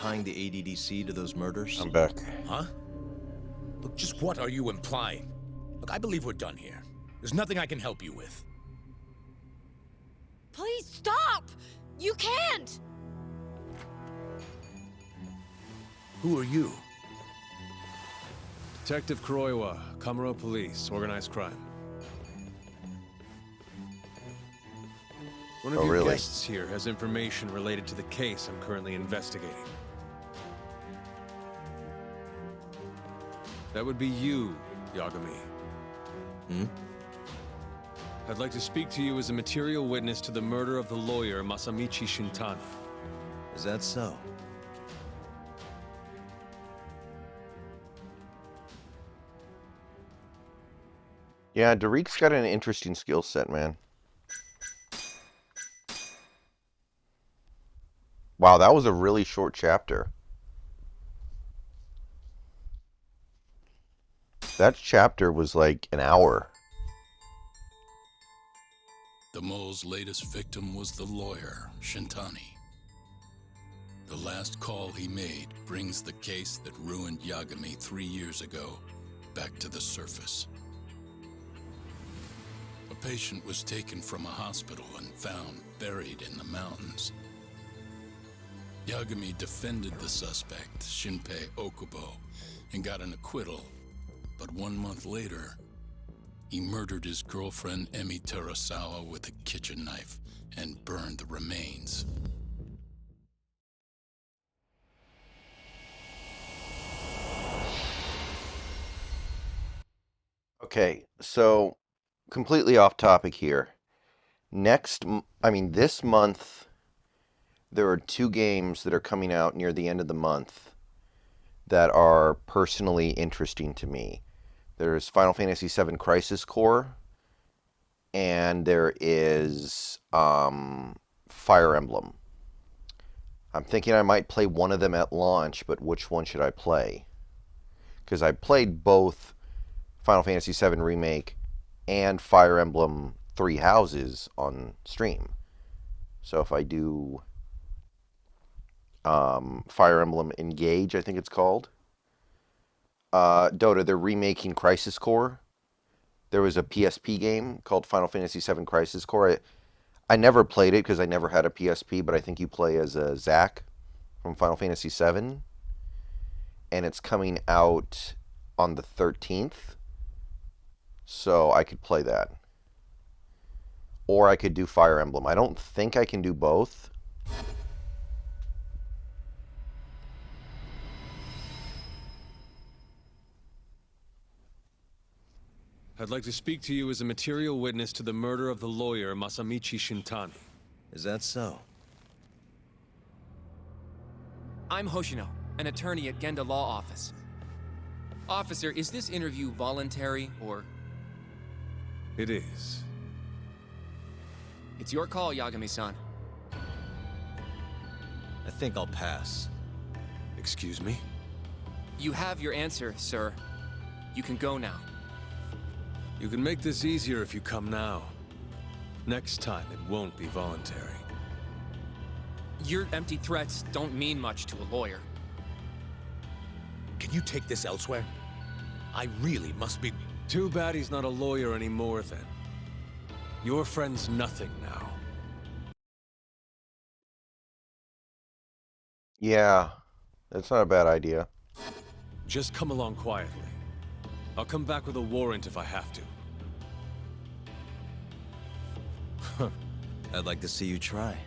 tying the ADDC to those murders? I'm back. Huh? Look, just what are you implying? Look, I believe we're done here. There's nothing I can help you with. Please stop! You can't! Who are you? Detective Kuroiwa, Kamuro Police, Organized Crime. One of Oh, your really? guests here has information related to the case I'm currently investigating. That would be you, Yagami. Hmm? I'd like to speak to you as a material witness to the murder of the lawyer Masamichi Shintani. Is that so? Yeah, Darik's got an interesting skill set, man. Wow, that was a really short chapter. That chapter was like an hour. The mole's latest victim was the lawyer, Shintani. The last call he made brings the case that ruined Yagami 3 years ago back to the surface. A patient was taken from a hospital and found buried in the mountains. Yagami defended the suspect, Shinpei Okubo, and got an acquittal. But 1 month later, he murdered his girlfriend Emi Terasawa with a kitchen knife and burned the remains. Okay, so completely off topic here. This month, there are 2 games that are coming out near the end of the month that are personally interesting to me. There's Final Fantasy VII Crisis Core, and there is Fire Emblem. I'm thinking I might play one of them at launch, but which one should I play? Because I played both Final Fantasy VII Remake and Fire Emblem Three Houses on stream. So if I do Fire Emblem Engage, I think it's called. Dota, they're remaking Crisis Core. There was a PSP game called Final Fantasy VII Crisis Core. I never played it because I never had a PSP, but I think you play as Zack from Final Fantasy VII. And it's coming out on the 13th. So I could play that. Or I could do Fire Emblem. I don't think I can do both. I'd like to speak to you as a material witness to the murder of the lawyer Masamichi Shintani. Is that so? I'm Hoshino, an attorney at Genda Law Office. Officer, is this interview voluntary, or...? It is. It's your call, Yagami-san. I think I'll pass. Excuse me? You have your answer, sir. You can go now. You can make this easier if you come now. Next time, it won't be voluntary. Your empty threats don't mean much to a lawyer. Can you take this elsewhere? I really must be... Too bad he's not a lawyer anymore, then. Your friend's nothing now. Yeah, that's not a bad idea. Just come along quietly. I'll come back with a warrant if I have to. I'd like to see you try.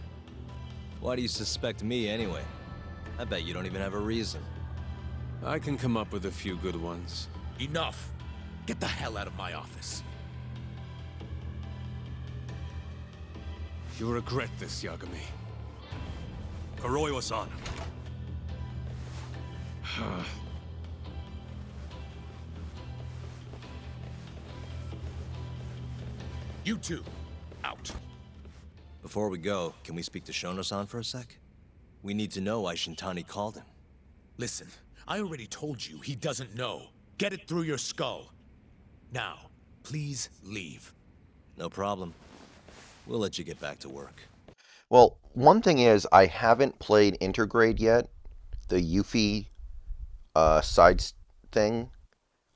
Why do you suspect me anyway? I bet you don't even have a reason. I can come up with a few good ones. Enough! Get the hell out of my office. You'll regret this, Yagami. Kuroiwa-san. You two, out. Before we go, can we speak to Shono-san for a sec? We need to know why Shintani called him. Listen, I already told you he doesn't know. Get it through your skull. Now, please leave. No problem. We'll let you get back to work. Well, one thing is, I haven't played Intergrade yet. the Yuffie thing.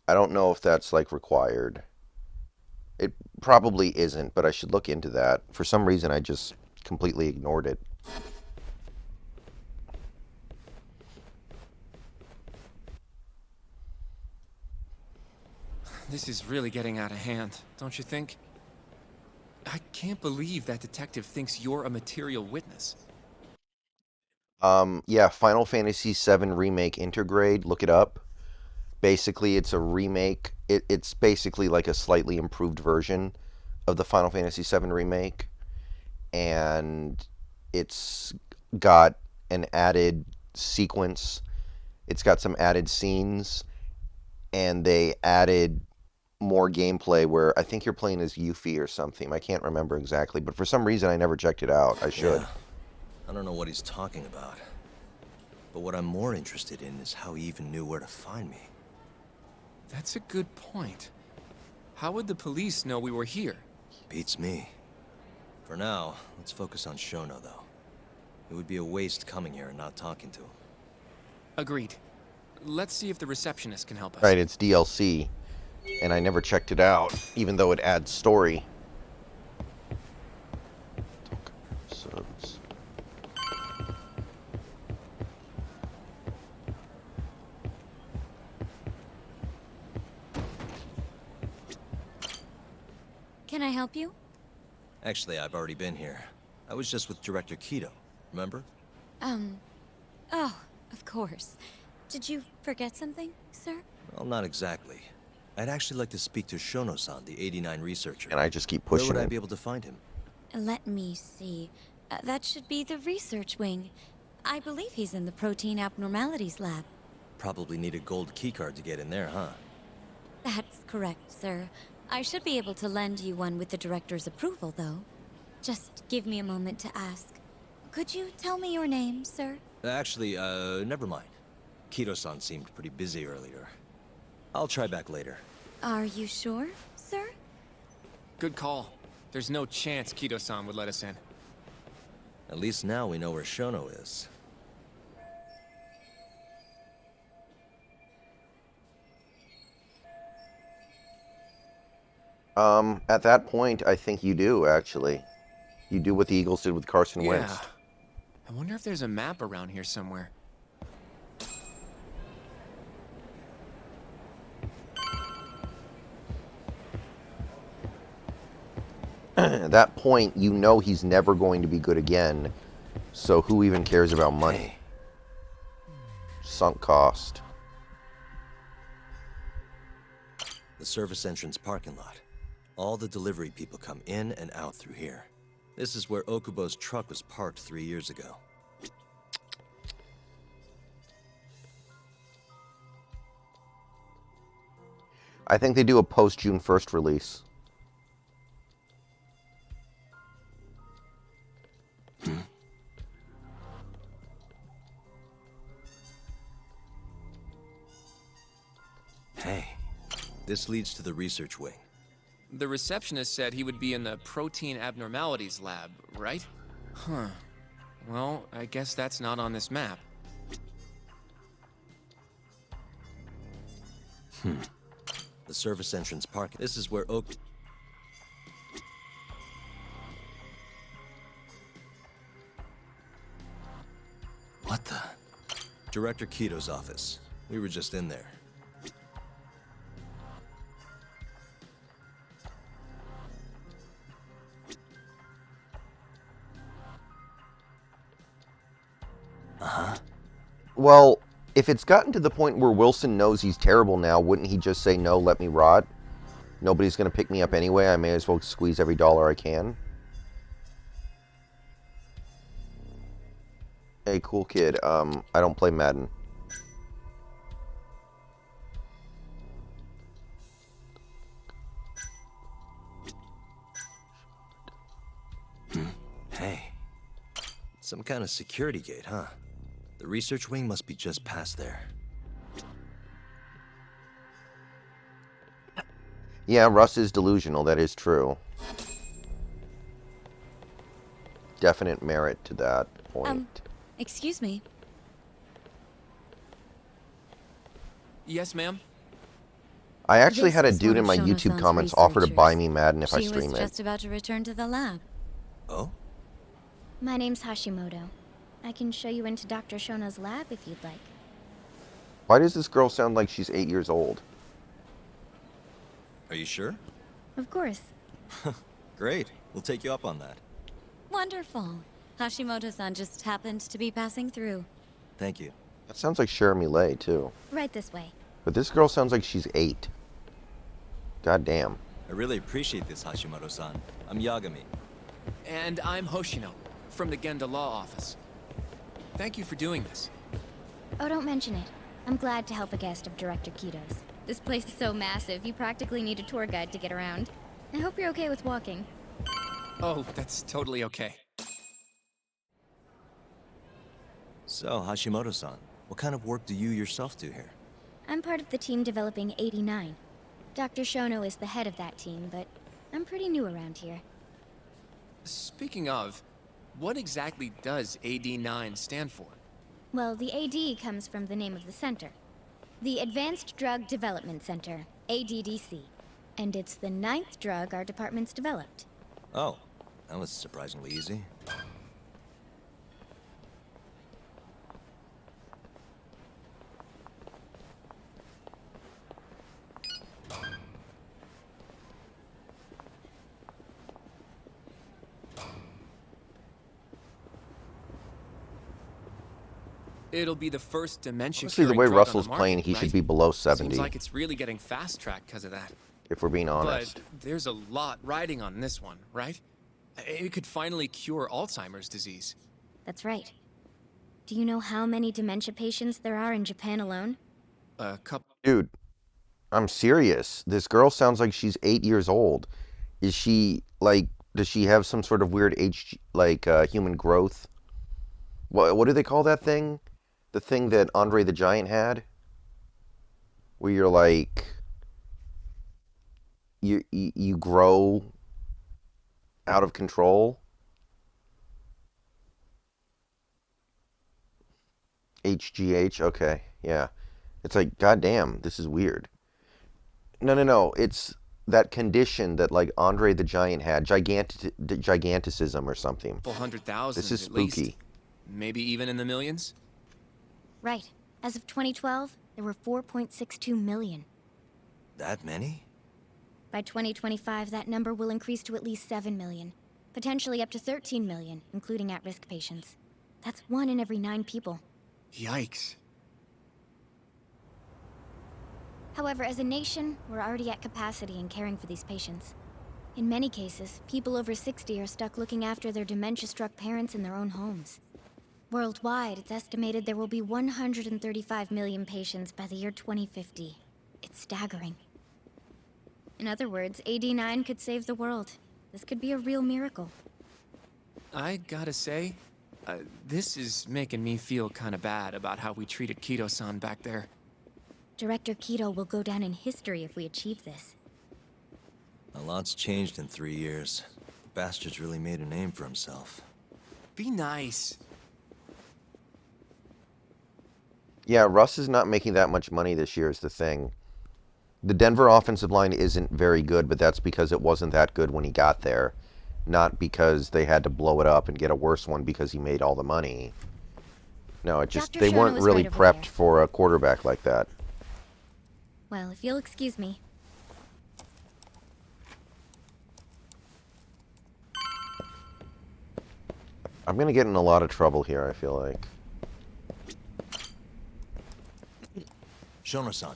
I don't know if that's like required. It probably isn't, but I should look into that. For some reason, I just completely ignored it. This is really getting out of hand, don't you think? I can't believe that detective thinks you're a material witness. Yeah, Final Fantasy VII Remake Intergrade, look it up. Basically, it's a remake. It's basically like a slightly improved version of the Final Fantasy VII Remake. And it's got an added sequence. It's got some added scenes. And they added more gameplay where I think you're playing as Yuffie or something. I can't remember exactly, but for some reason I never checked it out. I should. Yeah. I don't know what he's talking about. But what I'm more interested in is how he even knew where to find me. That's a good point. How would the police know we were here? Beats me. For now, let's focus on Shono, though. It would be a waste coming here and not talking to him. Agreed. Let's see if the receptionist can help us. Right, it's DLC. And I never checked it out, even though it adds story. Subs. Can I help you? Actually, I've already been here. I was just with Director Kido, remember? Oh, of course. Did you forget something, sir? Well, not exactly. I'd actually like to speak to Shono-san, the 89 researcher. And I just keep Where pushing would I it. be able to find him? Let me see. That should be the research wing. I believe he's in the protein abnormalities lab. Probably need a gold keycard to get in there, huh? That's correct, sir. I should be able to lend you one with the director's approval, though. Just give me a moment to ask. Could you tell me your name, sir? Actually, never mind. Kido-san seemed pretty busy earlier. I'll try back later. Are you sure, sir? Good call. There's no chance Kido-san would let us in. At least now we know where Shono is. At that point, I think you do, actually. You do what the Eagles did with Carson Wentz. I wonder if there's a map around here somewhere. At that point, you know he's never going to be good again. So who even cares about money? Sunk cost. The service entrance parking lot. All the delivery people come in and out through here. This is where Okubo's truck was parked 3 years ago. I think they do a post-June 1st release. Hey, this leads to the research wing. The receptionist said he would be in the protein abnormalities lab, right? Huh. Well, I guess that's not on this map. The service entrance parking. This is where What the? Director Kido's office. We were just in there. Well, if it's gotten to the point where Wilson knows he's terrible now, wouldn't he just say, no, let me rot? Nobody's going to pick me up anyway. I may as well squeeze every dollar I can. Hey, cool kid. I don't play Madden. Hey. Some kind of security gate, huh? The research wing must be just past there. Yeah, Russ is delusional. That is true. Definite merit to that point. Excuse me. Yes, ma'am? I actually This had a is dude one in of my YouTube Shono-san's comments offer to buy researchers. me Madden if I She stream was it. just about to return to the lab. Oh? My name's Hashimoto. I can show you into Dr. Shono's lab if you'd like. Why does this girl sound like she's 8 years old? Are you sure? Of course. Great. We'll take you up on that. Wonderful. Hashimoto-san just happened to be passing through. Thank you. That sounds like Cher Millet, too. Right this way. But this girl sounds like she's 8. God damn. I really appreciate this, Hashimoto-san. I'm Yagami. And I'm Hoshino, from the Genda Law Office. Thank you for doing this. Oh, don't mention it. I'm glad to help a guest of Director Kito's. This place is so massive, you practically need a tour guide to get around. I hope you're okay with walking. Oh, that's totally okay. So, Hashimoto-san, what kind of work do you yourself do here? I'm part of the team developing 89. Dr. Shono is the head of that team, but I'm pretty new around here. Speaking of, what exactly does AD9 stand for? Well, the AD comes from the name of the center. The Advanced Drug Development Center, ADDC. And it's the 9th drug our department's developed. Oh, that was surprisingly easy. It'll be the first dementia Honestly, the curing way drug on Russell's the market, playing, he right? should be below 70. Seems like it's really getting fast-tracked because of that. If we're being honest. But there's a lot riding on this one, right? It could finally cure Alzheimer's disease. That's right. Do you know how many dementia patients there are in Japan alone? A couple. Dude, I'm serious. This girl sounds like she's 8 years old. Is she, like, does she have some sort of weird human growth? What do they call that thing? The thing that Andre the Giant had? Where you're like, you grow out of control? HGH, okay, yeah. It's like, goddamn, this is weird. No. It's that condition that, like, Andre the Giant had, giganticism or something. Couple 100,000 This is at least. spooky. Maybe even in the millions? Right. As of 2012, there were 4.62 million. That many? By 2025, that number will increase to at least 7 million. Potentially up to 13 million, including at-risk patients. That's 1 in every 9 people. Yikes. However, as a nation, we're already at capacity in caring for these patients. In many cases, people over 60 are stuck looking after their dementia-struck parents in their own homes. Worldwide, it's estimated there will be 135 million patients by the year 2050. It's staggering. In other words, AD9 could save the world. This could be a real miracle. I gotta say, this is making me feel kinda bad about how we treated Kito-san back there. Director Kito will go down in history if we achieve this. A lot's changed in 3 years. The bastard's really made a name for himself. Be nice. Yeah, Russ is not making that much money this year is the thing. The Denver offensive line isn't very good, but that's because it wasn't that good when he got there. Not because they had to blow it up and get a worse one because he made all the money. No, it just, Dr. they Shono weren't is really right over prepped there. for a quarterback like that. Well, if you'll excuse me. I'm going to get in a lot of trouble here, I feel like. Shono-san.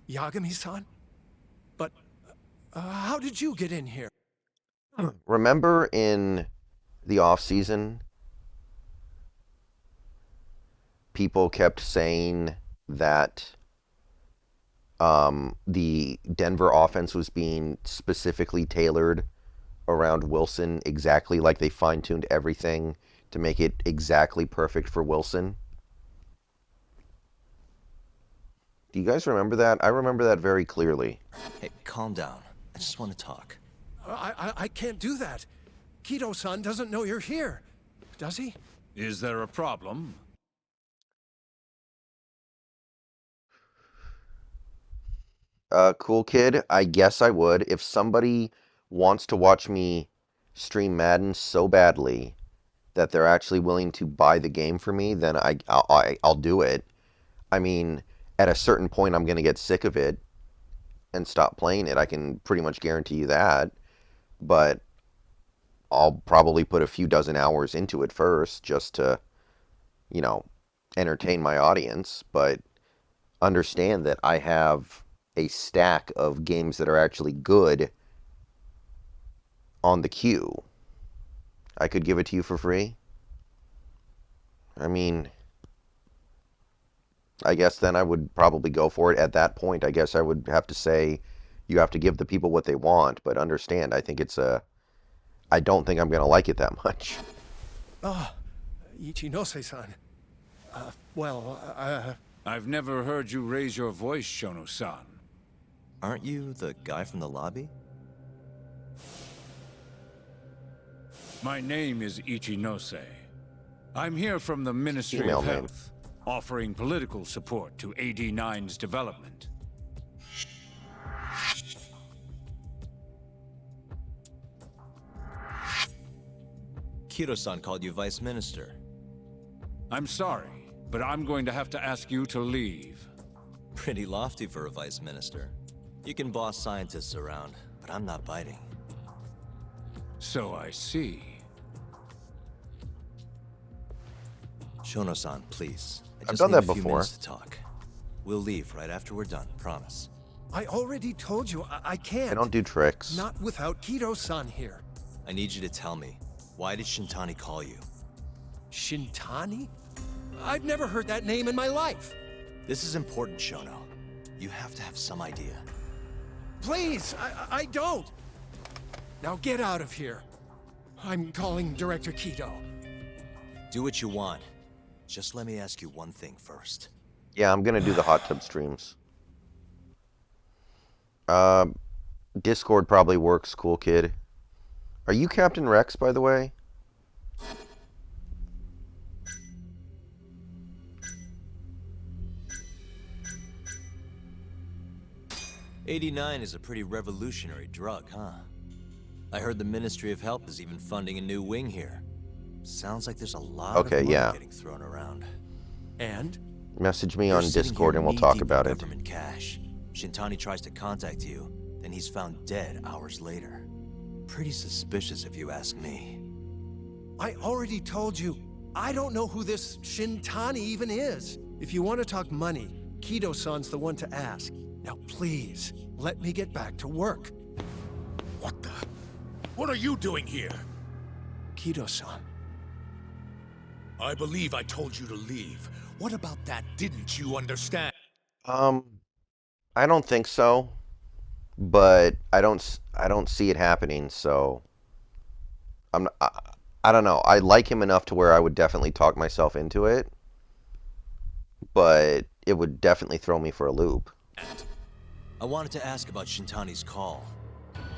Yagami-san? But how did you get in here? Remember in the off-season, people kept saying that the Denver offense was being specifically tailored around Wilson, exactly like they fine-tuned everything to make it exactly perfect for Wilson? Do you guys remember that? I remember that very clearly. Hey, calm down. I just want to talk. I can't do that. Kito-san doesn't know you're here, does he? Is there a problem? Cool kid, I guess I would. If somebody wants to watch me stream Madden so badly that they're actually willing to buy the game for me, then I'll do it. I mean, at a certain point, I'm going to get sick of it and stop playing it. I can pretty much guarantee you that. But I'll probably put a few dozen hours into it first just to, you know, entertain my audience. But understand that I have a stack of games that are actually good on the queue. I could give it to you for free. I mean, I guess then I would probably go for it at that point. I guess I would have to say you have to give the people what they want, but understand, I think I don't think I'm going to like it that much. Ah, Ichinose-san. I've never heard you raise your voice, Shono-san. Aren't you the guy from the lobby? My name is Ichinose. I'm here from the Ministry Female of name. Health, offering political support to AD9's development. Kiro-san called you Vice Minister. I'm sorry, but I'm going to have to ask you to leave. Pretty lofty for a Vice Minister. You can boss scientists around, but I'm not biting. So I see. Shono-san, please. I I've just done need that a few before. minutes to talk. We'll leave right after we're done, promise. I already told you I can't. I don't do tricks. Not without Kiro-san here. I need you to tell me, why did Shintani call you? Shintani? I've never heard that name in my life. This is important, Shono. You have to have some idea. Please, I don't. Now get out of here. I'm calling Director Kido. Do what you want. Just let me ask you one thing first. Yeah, I'm going to do the hot tub streams. Discord probably works, cool kid. Are you Captain Rex, by the way? AD9 is a pretty revolutionary drug, huh? I heard the Ministry of Health is even funding a new wing here. Sounds like there's a lot of money getting thrown around. And? Message me You're on sitting Discord here and we'll talk knee-deep in about it. government cash. Shintani tries to contact you, then he's found dead hours later. Pretty suspicious if you ask me. I already told you, I don't know who this Shintani even is. If you want to talk money, Kido-san's the one to ask. Now please, let me get back to work. What the? What are you doing here? Kido-san. I believe I told you to leave. What about that didn't you understand? I don't think so, but I don't see it happening, so I don't know. I like him enough to where I would definitely talk myself into it, but it would definitely throw me for a loop. I wanted to ask about Shintani's call.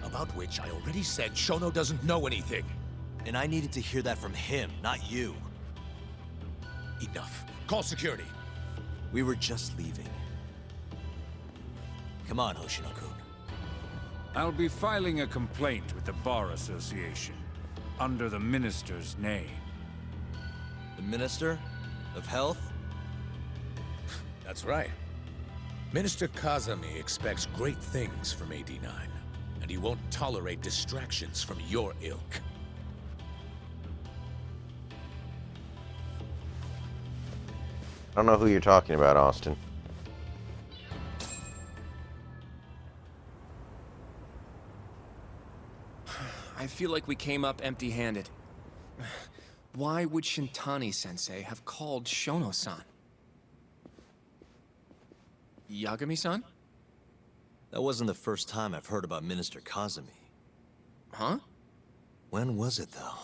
About which I already said Shono doesn't know anything. And I needed to hear that from him, not you. Enough. Call security. We were just leaving. Come on, Hoshino-kun. I'll be filing a complaint with the Bar Association, under the Minister's name. The Minister of Health? That's right. Minister Kazami expects great things from AD9, and he won't tolerate distractions from your ilk. I don't know who you're talking about, Austin. I feel like we came up empty-handed. Why would Shintani-sensei have called Shono-san? Yagami-san? That wasn't the first time I've heard about Minister Kazami. Huh? When was it, though?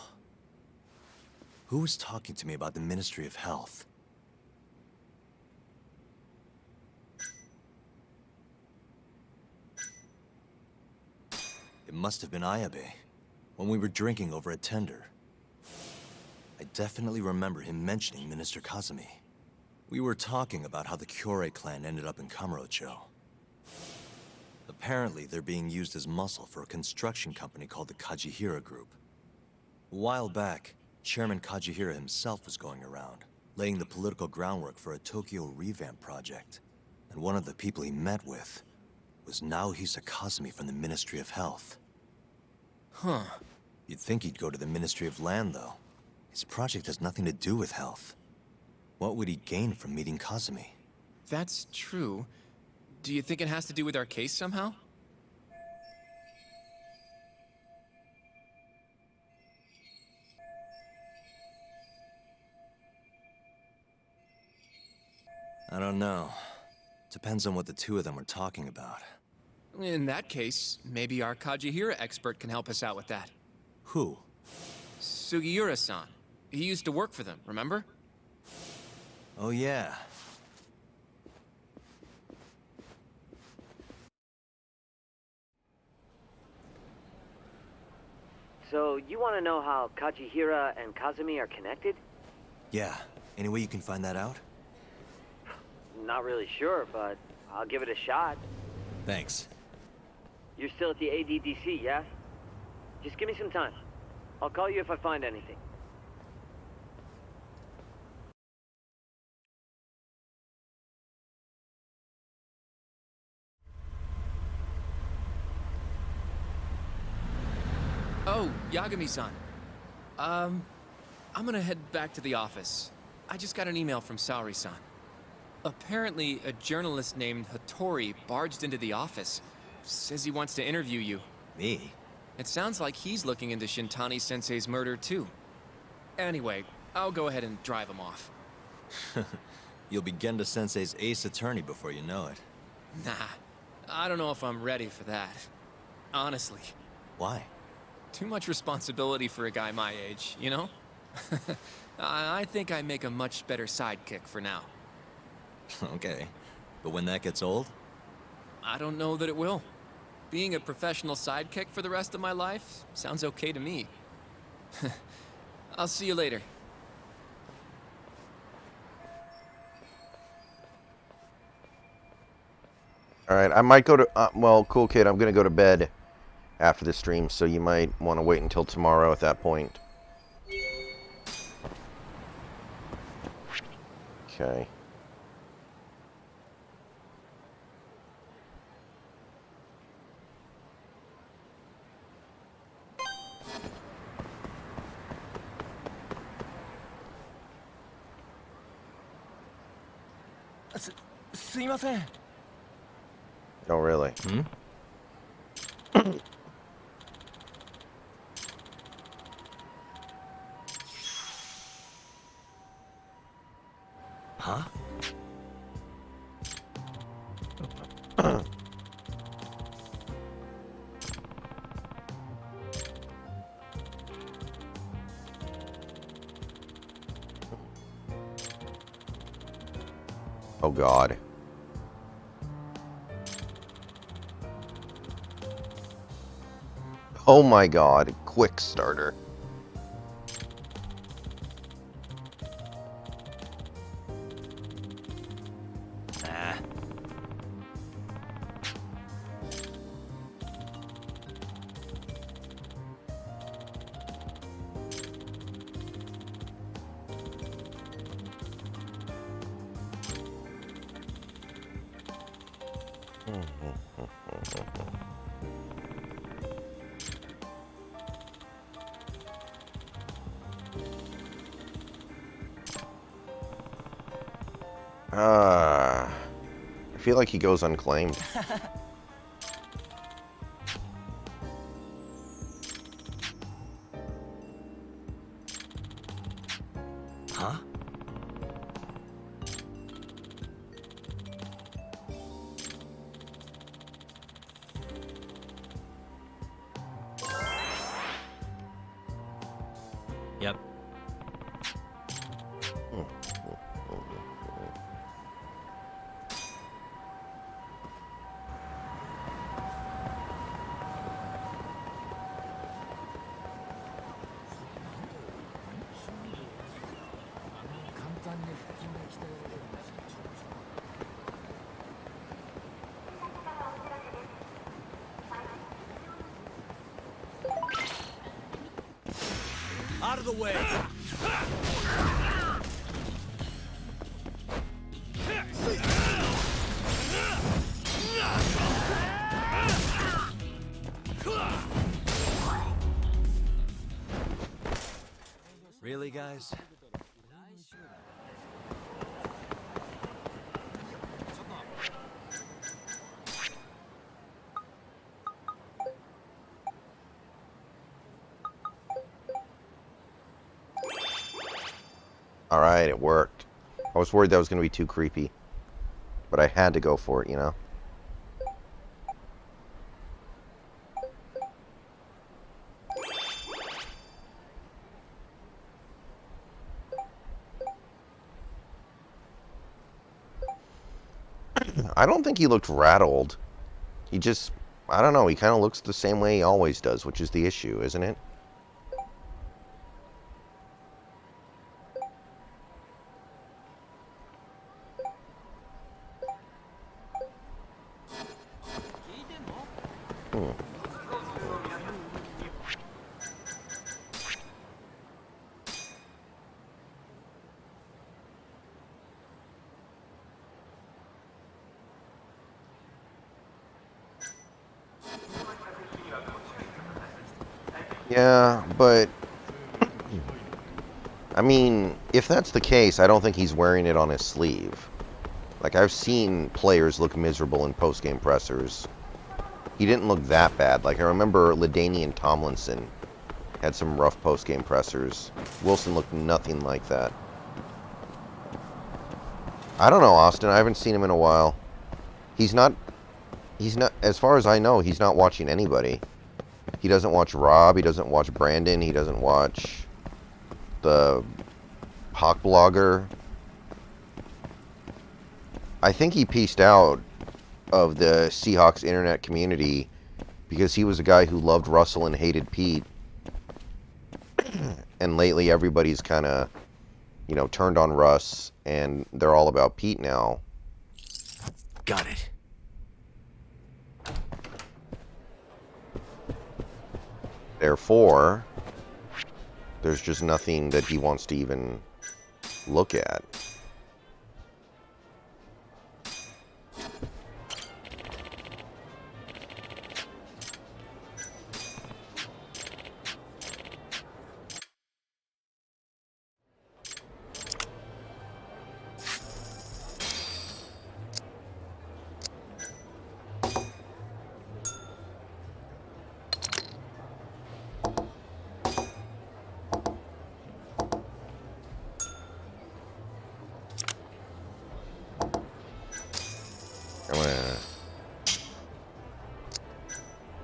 Who was talking to me about the Ministry of Health? It must have been Ayabe, when we were drinking over at Tender. I definitely remember him mentioning Minister Kazami. We were talking about how the Kyorei clan ended up in Kamurocho. Apparently, they're being used as muscle for a construction company called the Kajihira Group. A while back, Chairman Kajihira himself was going around, laying the political groundwork for a Tokyo revamp project. And one of the people he met with was Naohisa Kazumi from the Ministry of Health. Huh. You'd think he'd go to the Ministry of Land, though. His project has nothing to do with health. What would he gain from meeting Kazumi? That's true. Do you think it has to do with our case somehow? I don't know. Depends on what the two of them are talking about. In that case, maybe our Kajihira expert can help us out with that. Who? Sugiura-san. He used to work for them, remember? Oh yeah. So, you want to know how Kajihira and Kazumi are connected? Yeah. Any way you can find that out? Not really sure, but I'll give it a shot. Thanks. You're still at the ADDC, yeah? Just give me some time. I'll call you if I find anything. Oh, Yagami-san. I'm gonna head back to the office. I just got an email from Saori-san. Apparently, a journalist named Hattori barged into the office. Says he wants to interview you. Me? It sounds like he's looking into Shintani-sensei's murder, too. Anyway, I'll go ahead and drive him off. You'll be Genda-sensei's ace attorney before you know it. Nah, I don't know if I'm ready for that. Honestly. Why? Too much responsibility for a guy my age, you know? I think I make a much better sidekick for now. Okay. But when that gets old? I don't know that it will. Being a professional sidekick for the rest of my life sounds okay to me. I'll see you later. All right, I might go to. Well, cool kid. I'm gonna go to bed after the stream, so you might want to wait until tomorrow at that point. Okay. Oh, really? Hmm? Huh? Oh, God. Oh my God, quick starter. Ah. I feel like he goes unclaimed. Huh? Yep. Out of the way! Really, guys? Alright, it worked. I was worried that was going to be too creepy. But I had to go for it, you know? I don't think he looked rattled. He just, I don't know, he kind of looks the same way he always does, which is the issue, isn't it? Yeah, but I mean, if that's the case, I don't think he's wearing it on his sleeve. Like, I've seen players look miserable in post-game pressers. He didn't look that bad. Like, I remember LaDainian Tomlinson had some rough post-game pressers. Wilson looked nothing like that. I don't know, Austin. I haven't seen him in a while. He's not, as far as I know, he's not watching anybody. He doesn't watch Rob, he doesn't watch Brandon, he doesn't watch the Hawk blogger. I think he pieced out of the Seahawks internet community because he was a guy who loved Russell and hated Pete. And lately everybody's kind of, you know, turned on Russ and they're all about Pete now. Got it. Therefore, there's just nothing that he wants to even look at.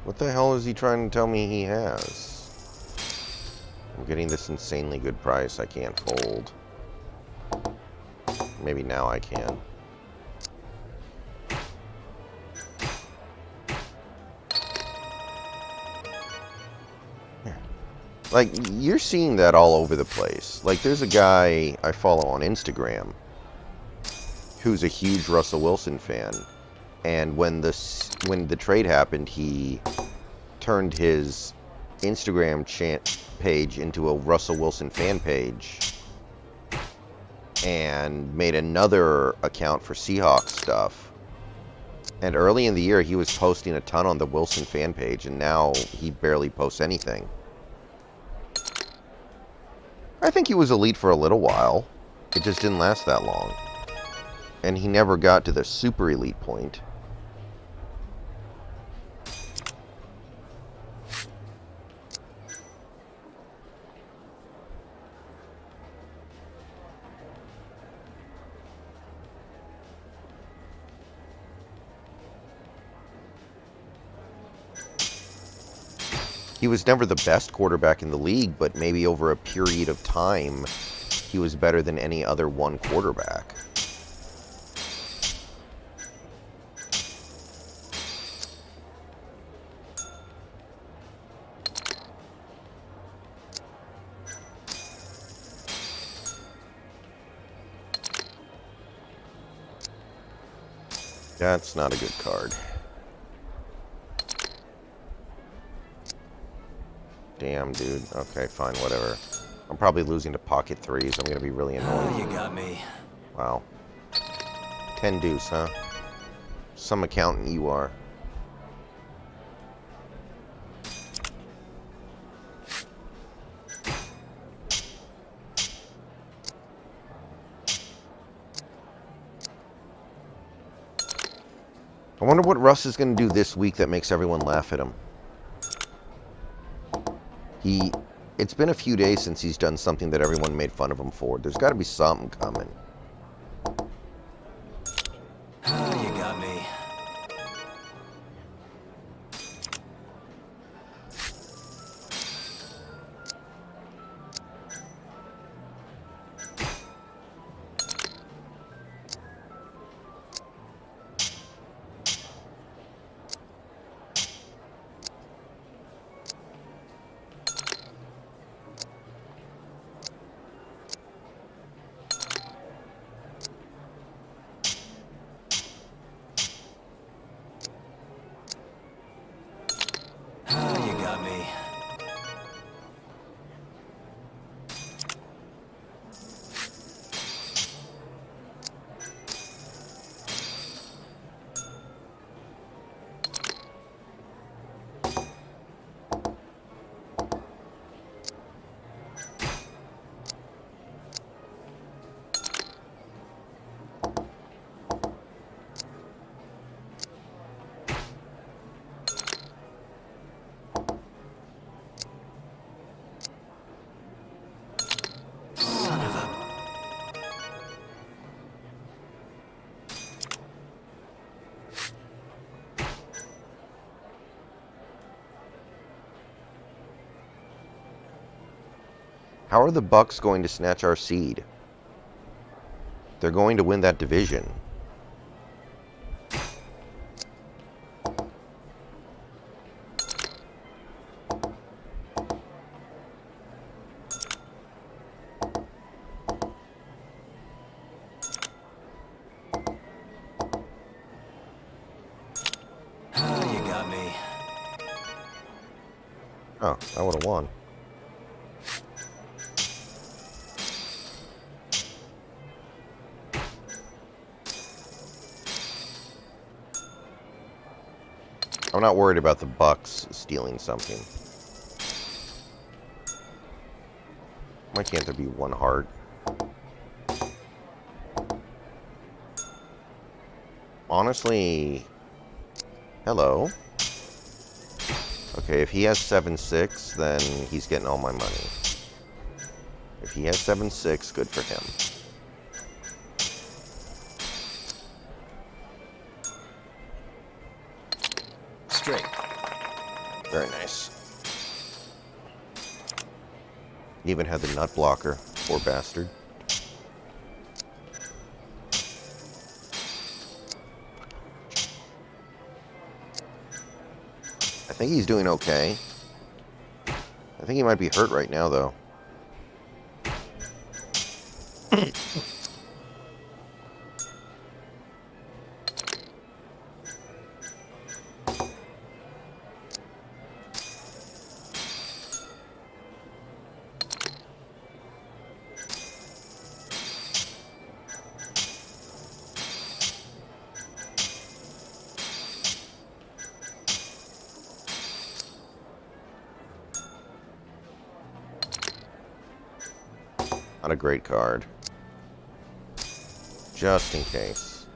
What the hell is he trying to tell me he has? I'm getting this insanely good price. I can't fold. Maybe now I can. Like, you're seeing that all over the place. Like, there's a guy I follow on Instagram who's a huge Russell Wilson fan. And when the trade happened, he turned his Instagram page into a Russell Wilson fan page and made another account for Seahawks stuff. And early in the year, he was posting a ton on the Wilson fan page, and now he barely posts anything. I think he was elite for a little while. It just didn't last that long. And he never got to the super elite point. He was never the best quarterback in the league, but maybe over a period of time, he was better than any other one quarterback. That's not a good card. Damn, dude. Okay, fine, whatever. I'm probably losing to pocket threes. I'm gonna be really annoyed. You got me. Wow. 10 deuce, huh? Some accountant you are. I wonder what Russ is going to do this week that makes everyone laugh at him. It's been a few days since he's done something that everyone made fun of him for. There's got to be something coming. You got me. You got me. How are the Bucks going to snatch our seed? They're going to win that division. You got me. Oh, I would have won. I'm not worried about the Bucks stealing something. Why can't there be one heart? Honestly... Hello? Okay, if he has 7-6, then he's getting all my money. If he has 7-6, good for him. Straight. Very nice. He even had the nut blocker. Poor bastard. I think he's doing okay. I think he might be hurt right now, though. Not a great card. Just in case.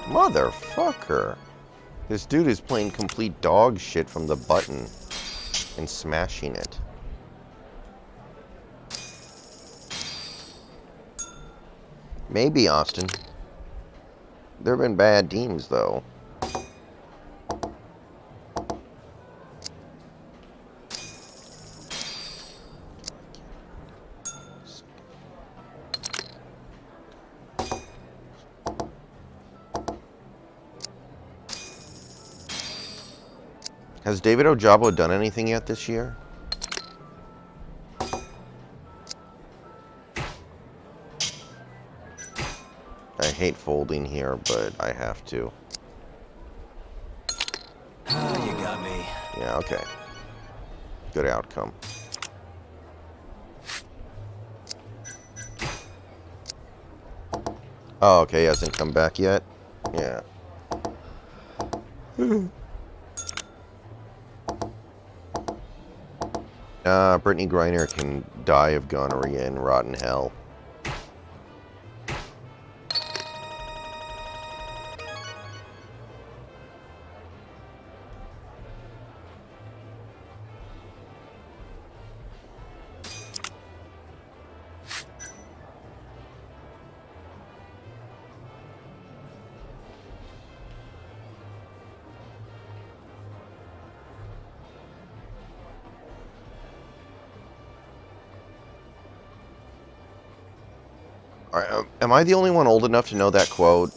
Motherfucker! This dude is playing complete dog shit from the button and smashing it. Maybe, Austin. There have been bad teams, though. Has David Ojabo done anything yet this year? I hate folding here, but I have to. You got me. Yeah, okay. good outcome. Oh, okay, he hasn't come back yet? Yeah. Brittany Griner can die of gonorrhea and rot in hell. Am I the only one old enough to know that quote?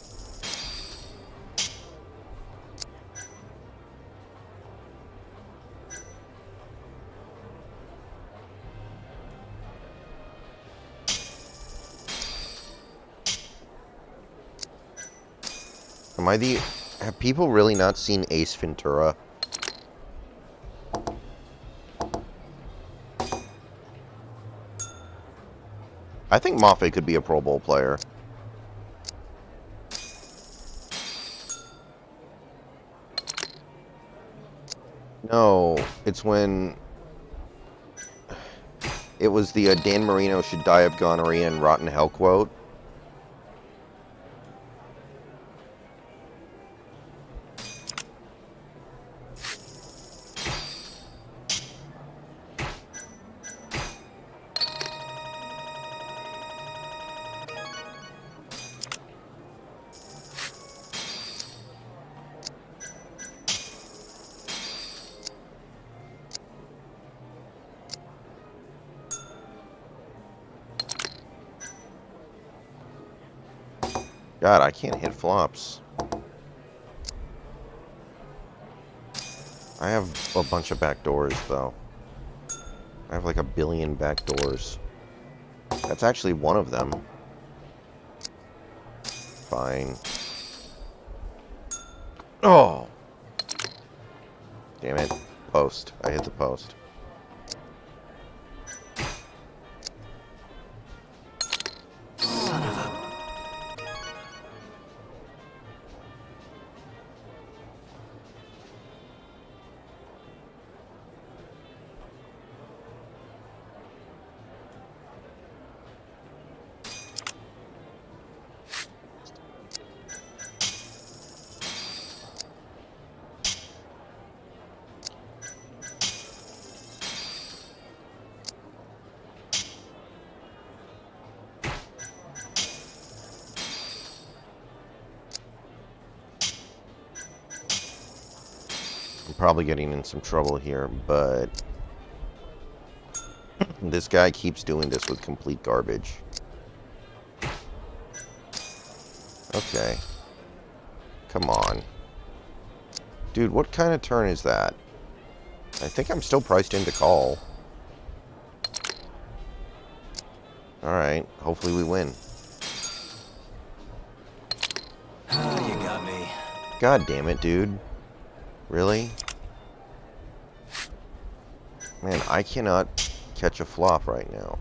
Have people really not seen Ace Ventura? I think Moffat could be a Pro Bowl player. No, it's when... It was the Dan Marino should die of gonorrhea and rot in hell quote. God, I can't hit flops. I have a bunch of back doors, though. I have like a billion back doors. That's actually one of them. Fine. Oh! Damn it. Post. I hit the post. Probably getting in some trouble here, but this guy keeps doing this with complete garbage. Okay. Come on. Dude, what kind of turn is that? I think I'm still priced in to call. Alright, hopefully we win. Oh, you got me. God damn it, dude. Really? Man, I cannot catch a flop right now.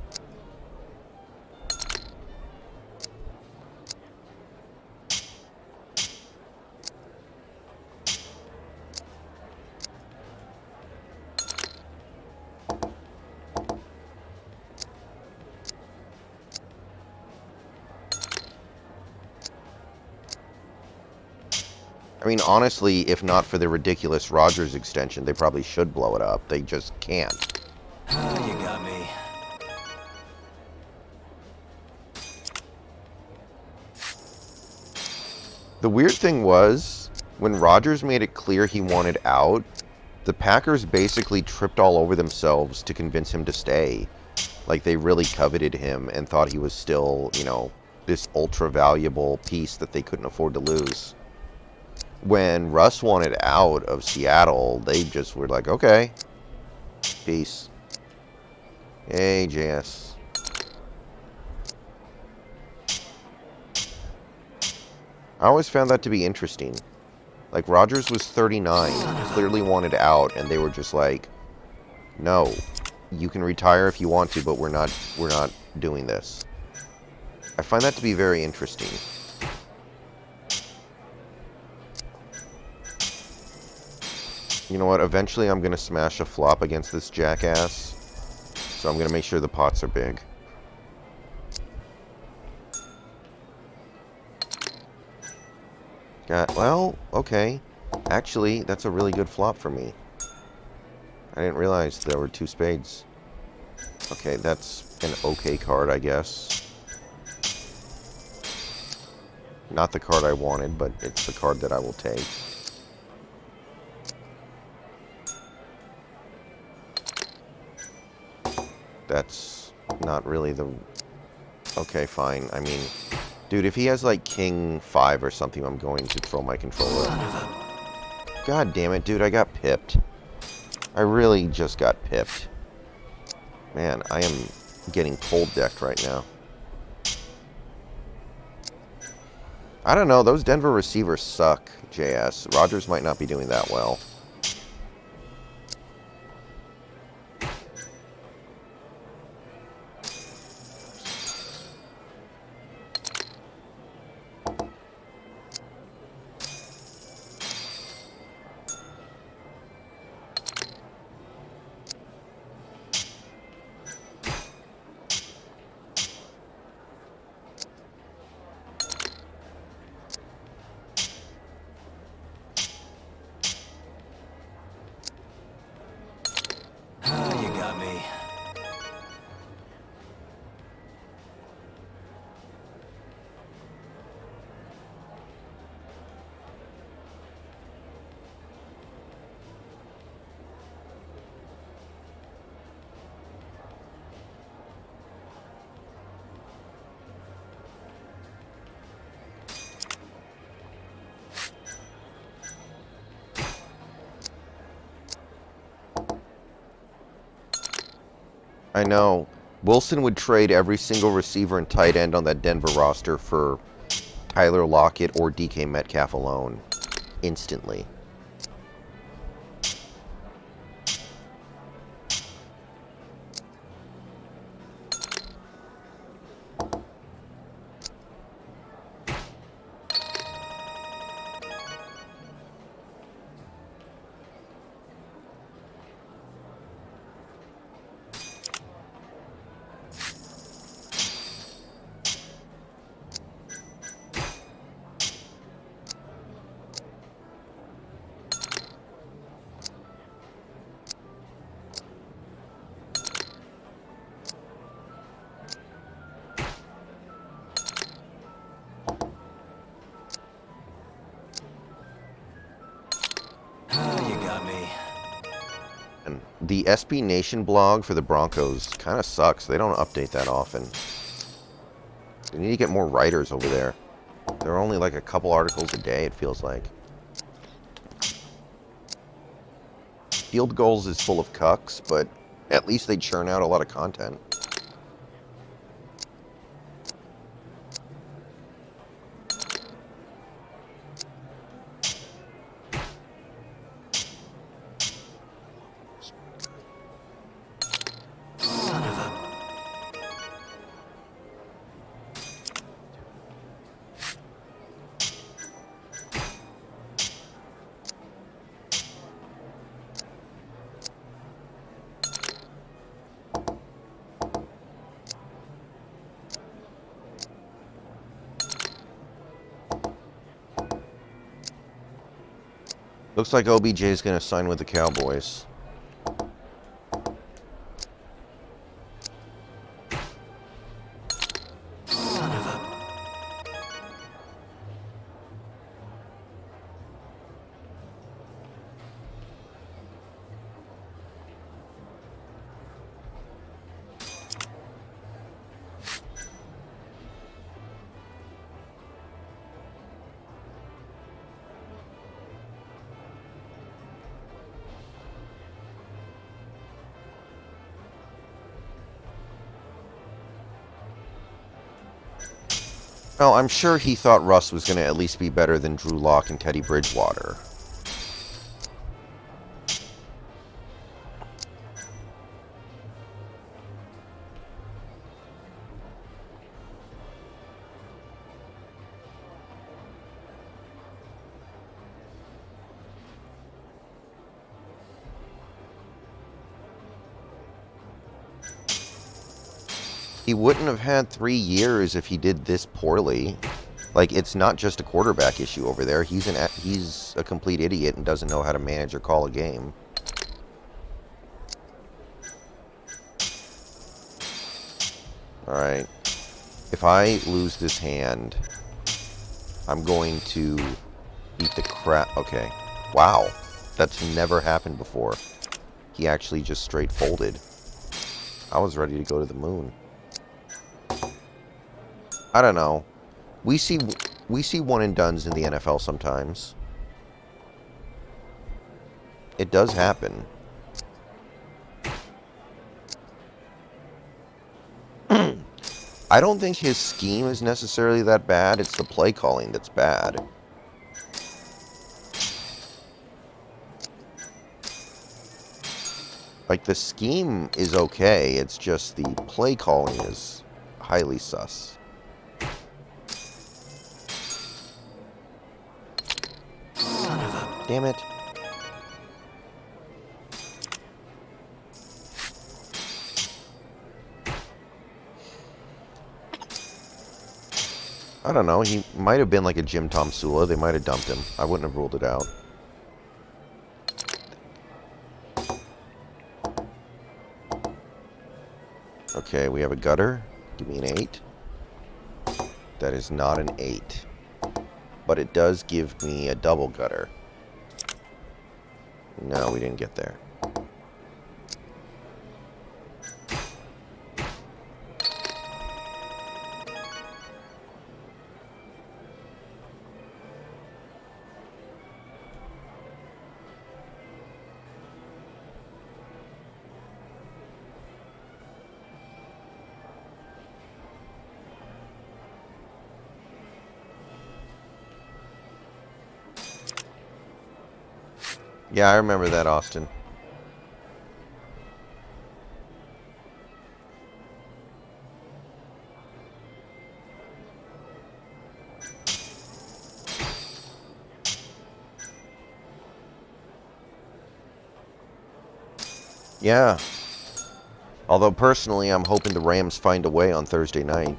I mean, honestly, if not for the ridiculous Rogers extension, they probably should blow it up. They just can't. Oh, you got me. The weird thing was, when Rogers made it clear he wanted out, the Packers basically tripped all over themselves to convince him to stay. Like, they really coveted him and thought he was still, you know, this ultra-valuable piece that they couldn't afford to lose. When Russ wanted out of Seattle, they just were like, okay, peace. Hey, JS. I always found that to be interesting. Like, Rogers was 39, clearly wanted out, and they were just like, No. You can retire if you want to, but we're not doing this. I find that to be very interesting. You know what? Eventually I'm going to smash a flop against this jackass. So I'm going to make sure the pots are big. Well, okay. Actually, that's a really good flop for me. I didn't realize there were 2 spades. Okay, that's an okay card, I guess. Not the card I wanted, but it's the card that I will take. That's not really the... Okay, fine. I mean, dude, if he has like King 5 or something, I'm going to throw my controller. God damn it, dude, I got pipped. I really just got pipped. Man, I am getting cold decked right now. I don't know, those Denver receivers suck, JS. Rodgers might not be doing that well. You got me. I know. Wilson would trade every single receiver and tight end on that Denver roster for Tyler Lockett or DK Metcalf alone. Instantly. You got me. And the SB Nation blog for the Broncos kind of sucks. They don't update that often. They need to get more writers over there. There are only like a couple articles a day, it feels like. Field Goals is full of cucks, but at least they churn out a lot of content. Looks like OBJ is going to sign with the Cowboys. Well, I'm sure he thought Russ was going to at least be better than Drew Lock and Teddy Bridgewater. He wouldn't have had 3 years if he did this poorly. Like, it's not just a quarterback issue over there. He's a complete idiot and doesn't know how to manage or call a game. Alright. If I lose this hand, I'm going to beat the crap. Okay. Wow. That's never happened before. He actually just straight folded. I was ready to go to the moon. I don't know. We see one and dones in the NFL sometimes. It does happen. I don't think his scheme is necessarily that bad. It's the play calling that's bad. Like, the scheme is okay. It's just the play calling is highly sus. Son of a... Damn it. I don't know. He might have been like a Jim Tom Sula. They might have dumped him. I wouldn't have ruled it out. Okay, we have a gutter. Give me an 8. That is not an 8. But it does give me a double gutter. No, we didn't get there. Yeah, I remember that, Austin. Yeah. Although, personally, I'm hoping the Rams find a way on Thursday night.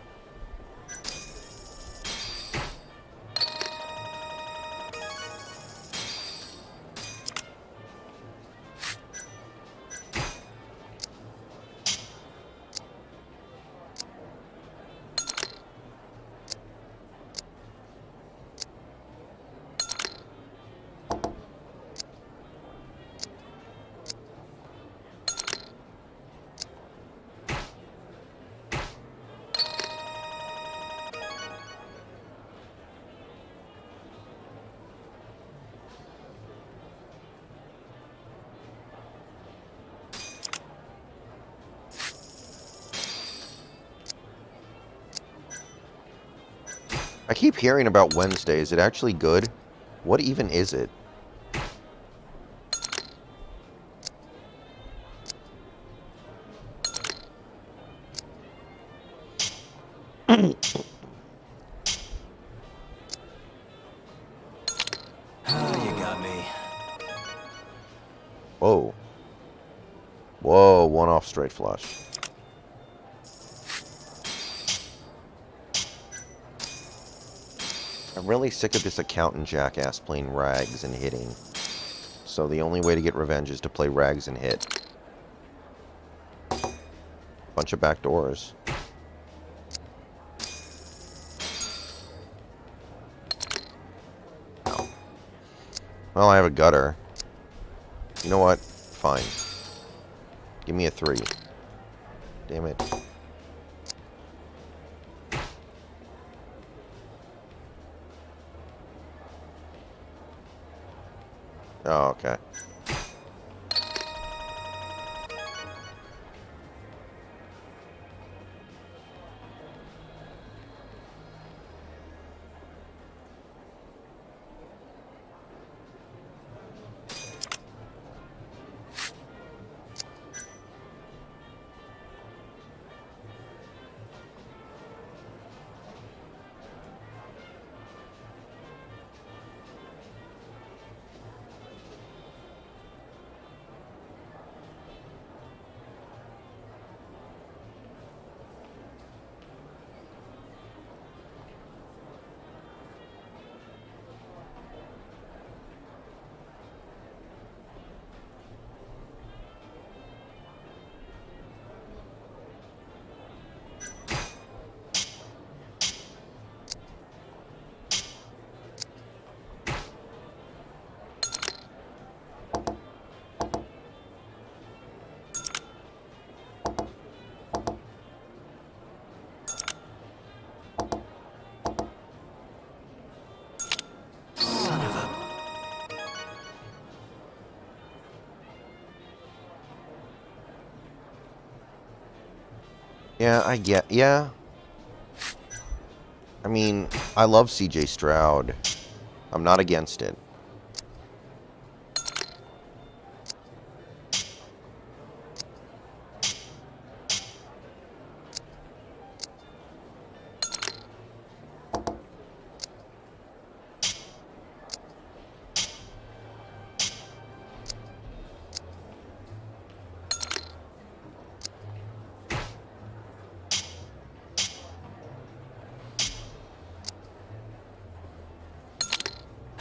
I keep hearing about Wednesday. Is it actually good? What even is it? Oh, you got me. Whoa. Whoa, one off straight flush. I'm really sick of this accountant jackass playing rags and hitting. So the only way to get revenge is to play rags and hit. Bunch of back doors. Oh. Well, I have a gutter. You know what? Fine. Give me a 3. Damn it. Oh, okay. Yeah. I mean, I love CJ Stroud. I'm not against it.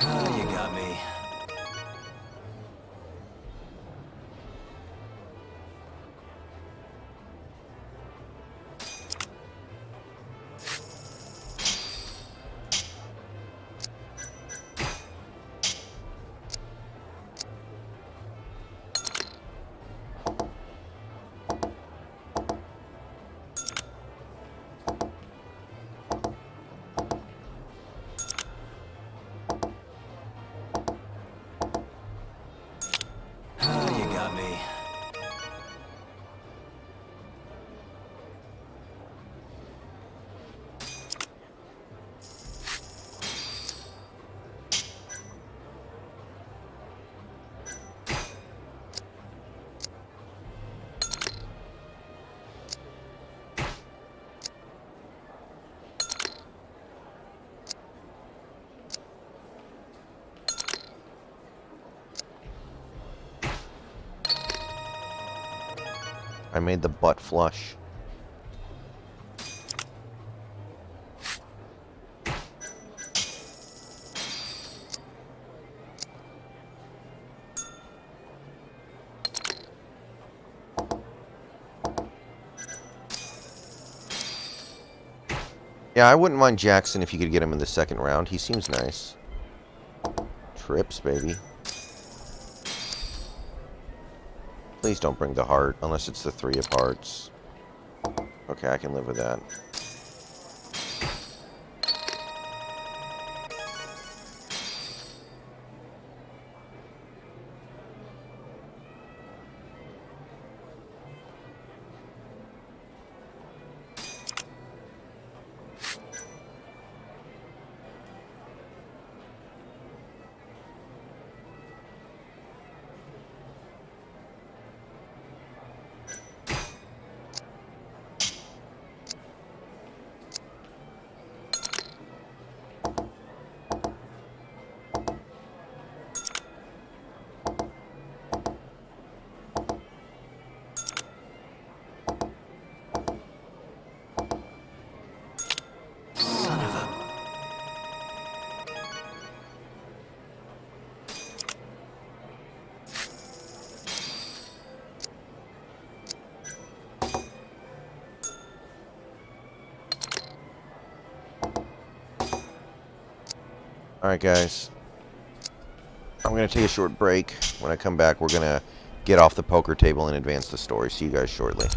You got me. You got me. I made the butt flush. Yeah, I wouldn't mind Jackson if you could get him in the second round. He seems nice. Trips, baby. Please don't bring the heart, unless it's the 3 of hearts. Okay, I can live with that. Alright, guys. I'm going to take a short break. When I come back, we're going to get off the poker table and advance the story. See you guys shortly.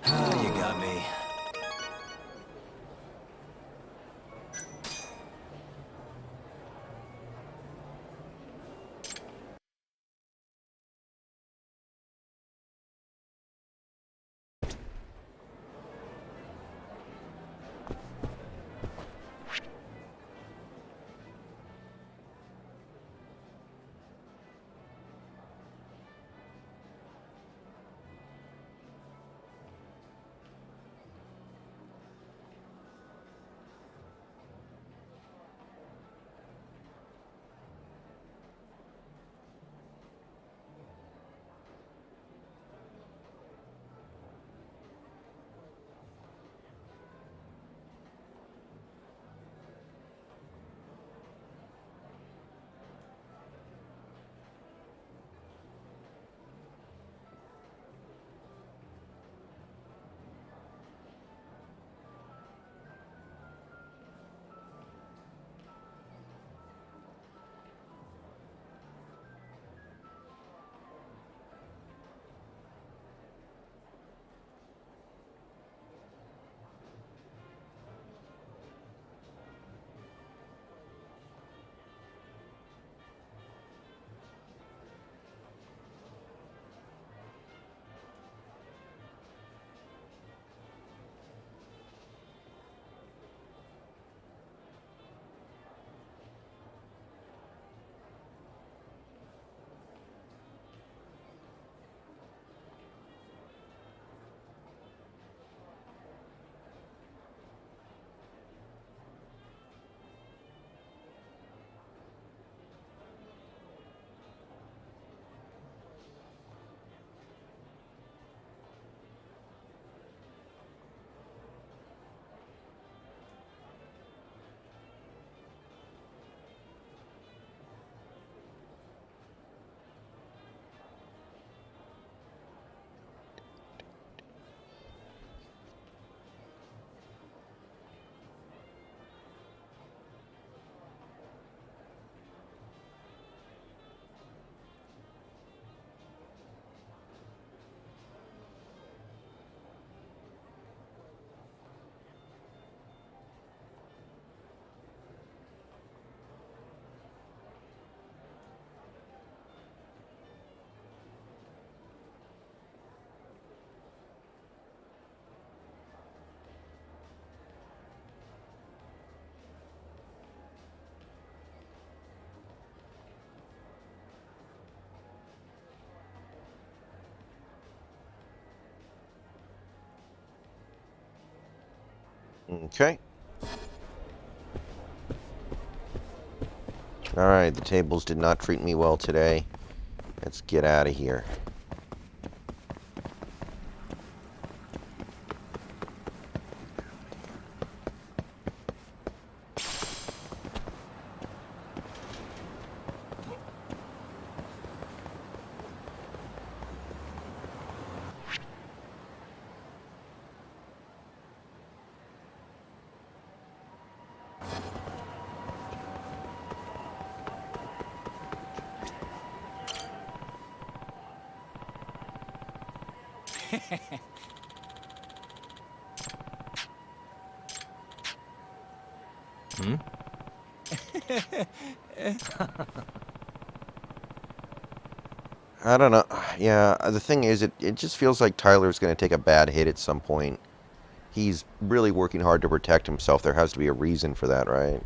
You got me. Okay. Alright, the tables did not treat me well today. Let's get out of here. Hmm? I don't know. Yeah, the thing is, it just feels like Tyler's going to take a bad hit at some point. He's really working hard to protect himself. There has to be a reason for that, right?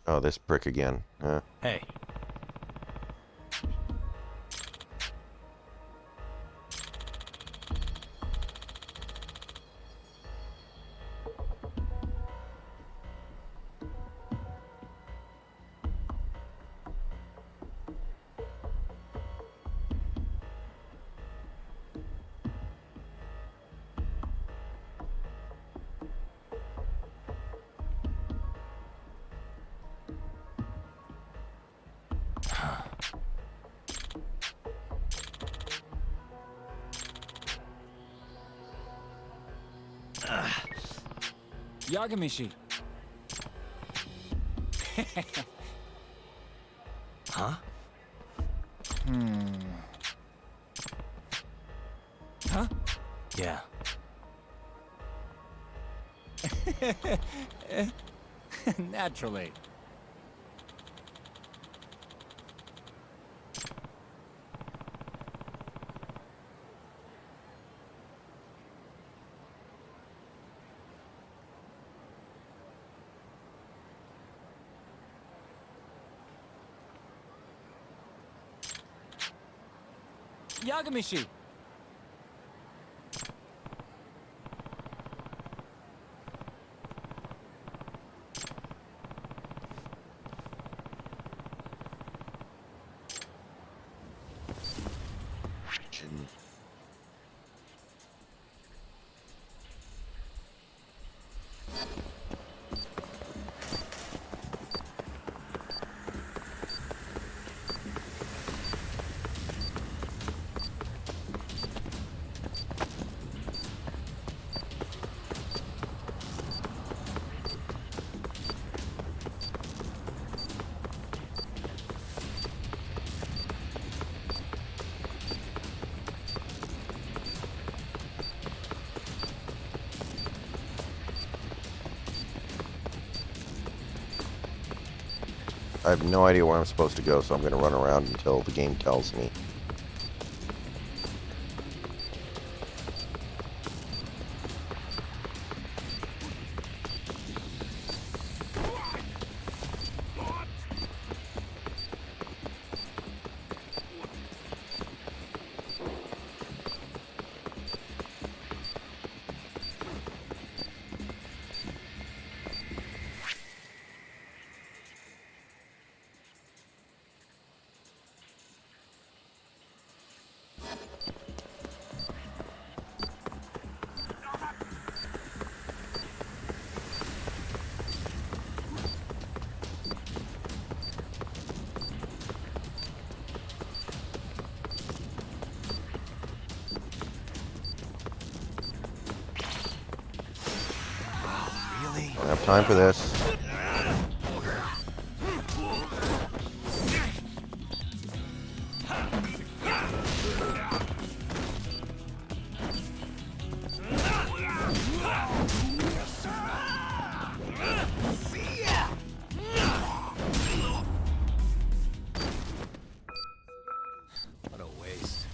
Oh, this prick again. Hey. Yagamishi. Huh? Huh? Yeah. Naturally. Yagamishi. I have no idea where I'm supposed to go, so I'm going to run around until the game tells me. I don't have time for this. What a waste.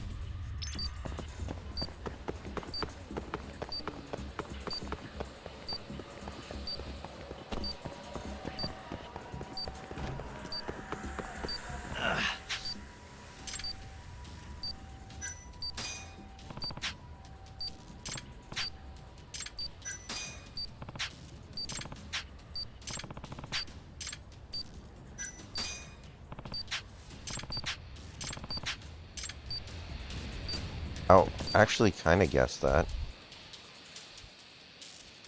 Oh, actually kind of guessed that.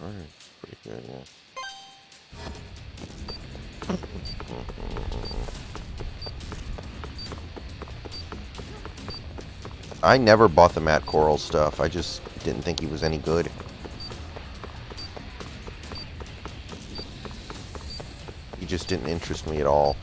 Alright, pretty good, yeah. I never bought the Matt Coral stuff. I just didn't think he was any good. He just didn't interest me at all.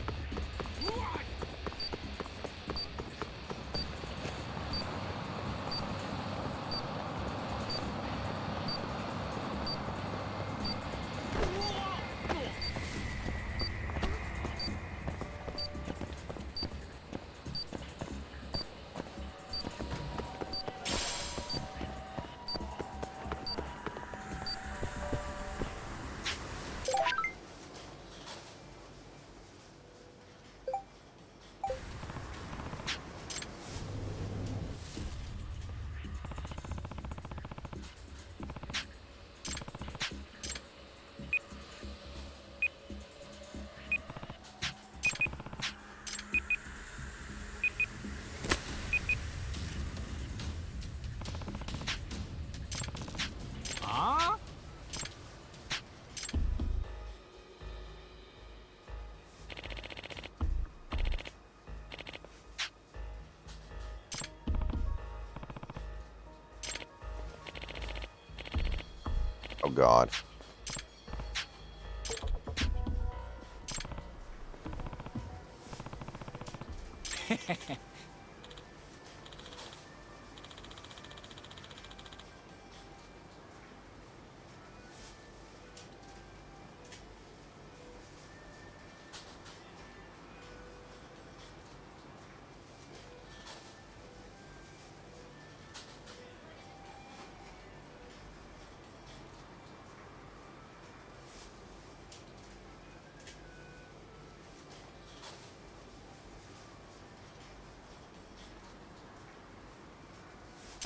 Oh god.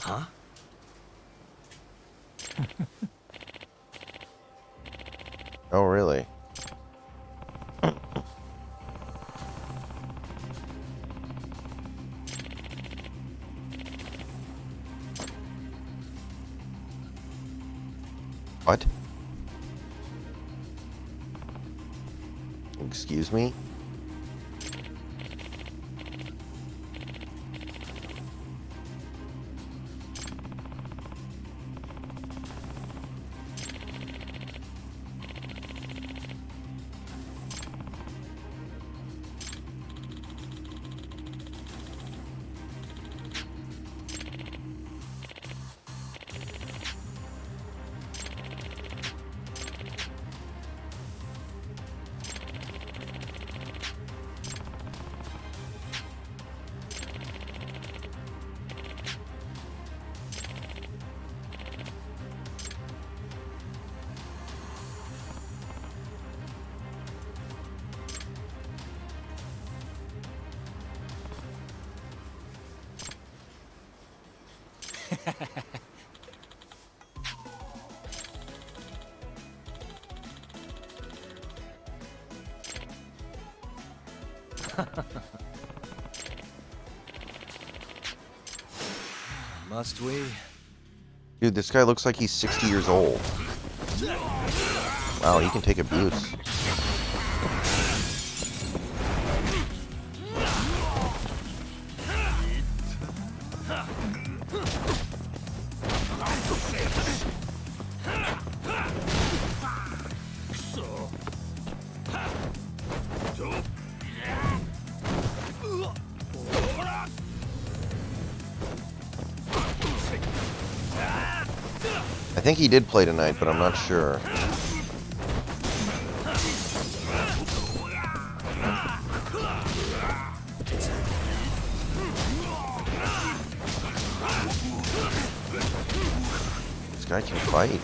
Huh? Oh, really? What? Excuse me? Must we? Dude, this guy looks like he's 60 years old. Wow, he can take abuse. I think he did play tonight, but I'm not sure. This guy can fight.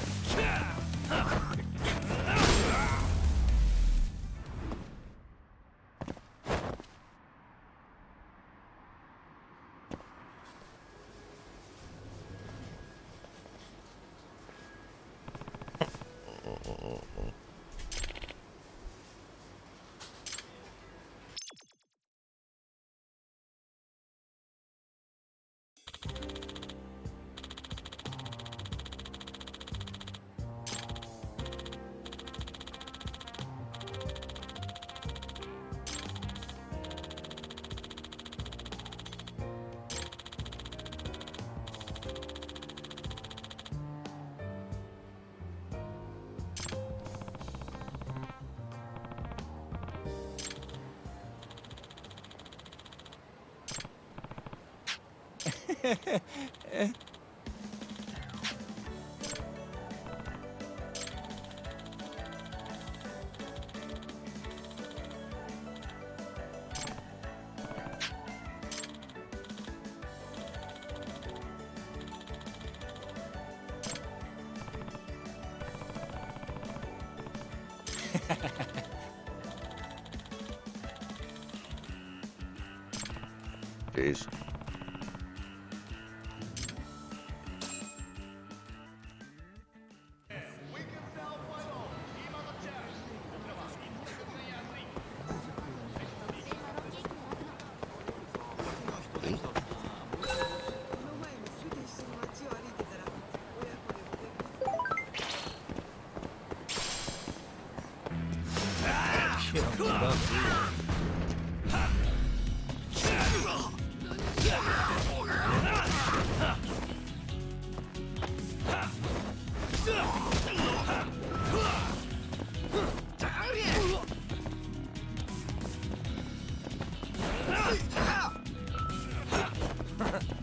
Jeez.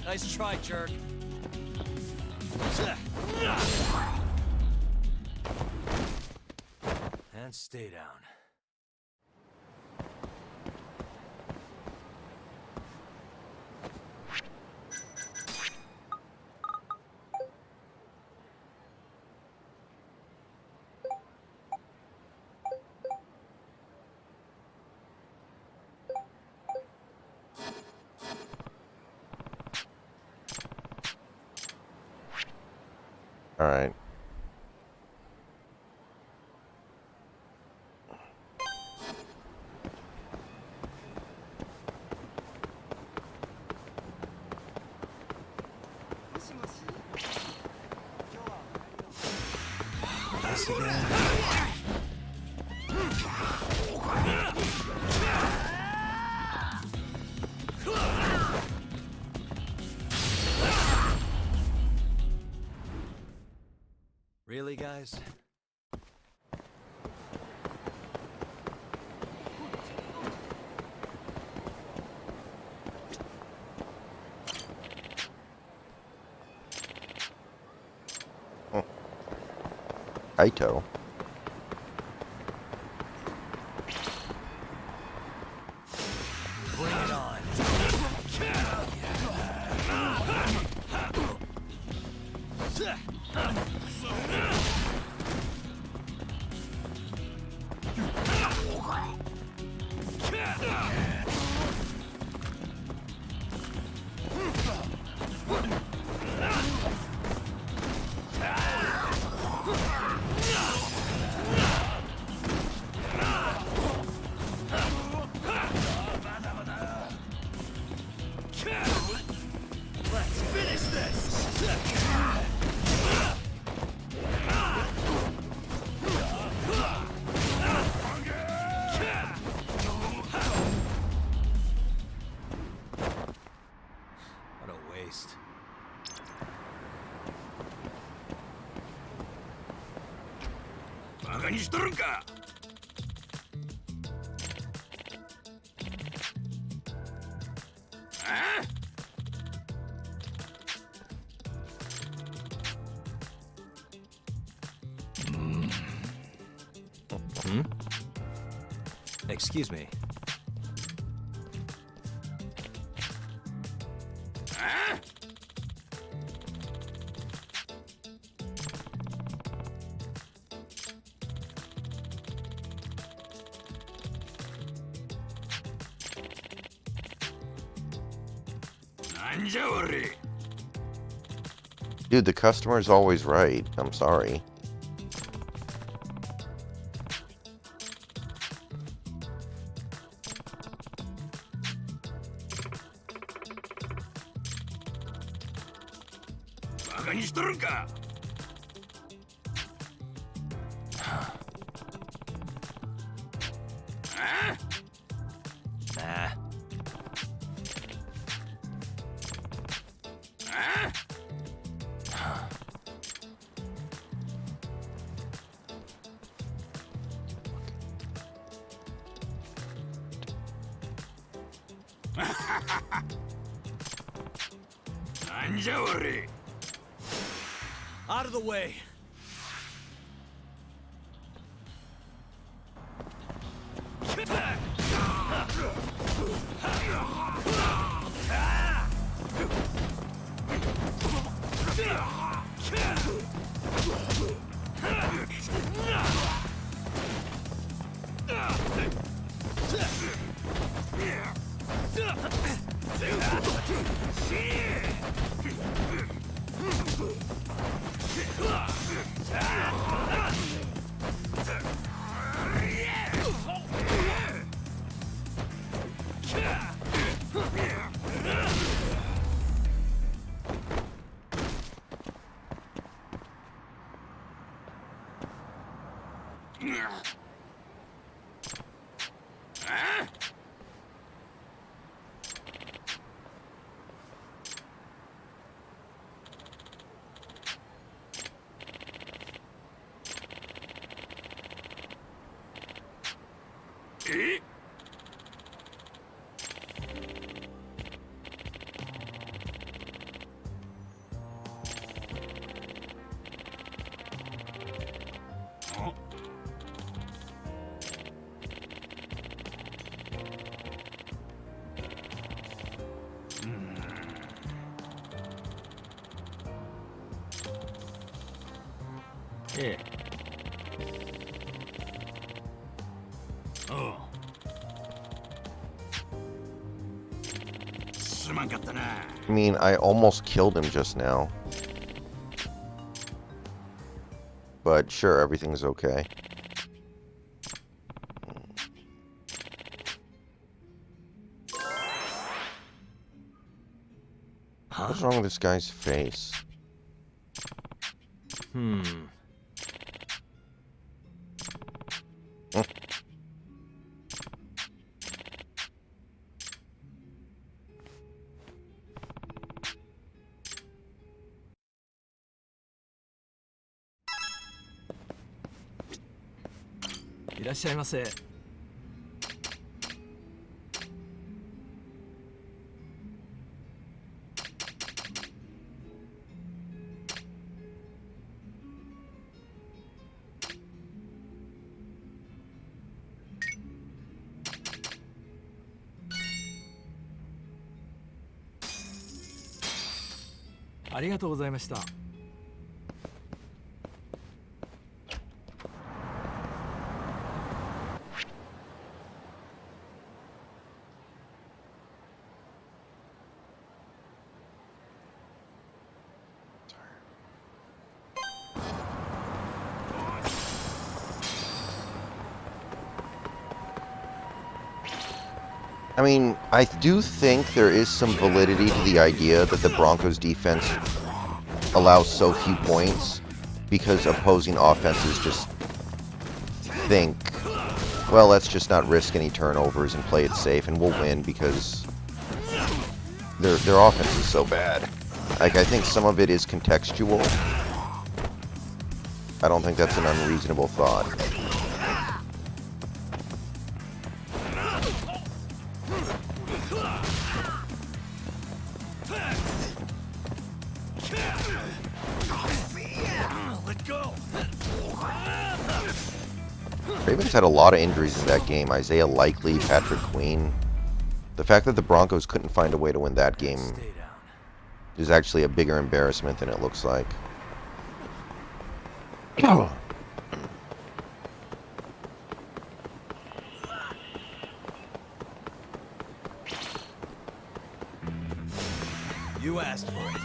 Nice try, jerk. And stay down. All right. This again. Really, guys? Kaito. Bring it on. Let's finish this! What a waste. Bagaにしとるんか! Excuse me. Dude, the customer's always right. I'm sorry. Nah. Out of the way. Here. Oh. I mean, I almost killed him just now. But sure, everything's okay. What's wrong with this guy's face? I mean, I do think there is some validity to the idea that the Broncos defense allows so few points because opposing offenses just think, well, let's just not risk any turnovers and play it safe and we'll win because their offense is so bad. Like, I think some of it is contextual. I don't think that's an unreasonable thought. Ravens had a lot of injuries in that game. Isaiah Likely, Patrick Queen. The fact that the Broncos couldn't find a way to win that game is actually a bigger embarrassment than it looks like. You asked for it.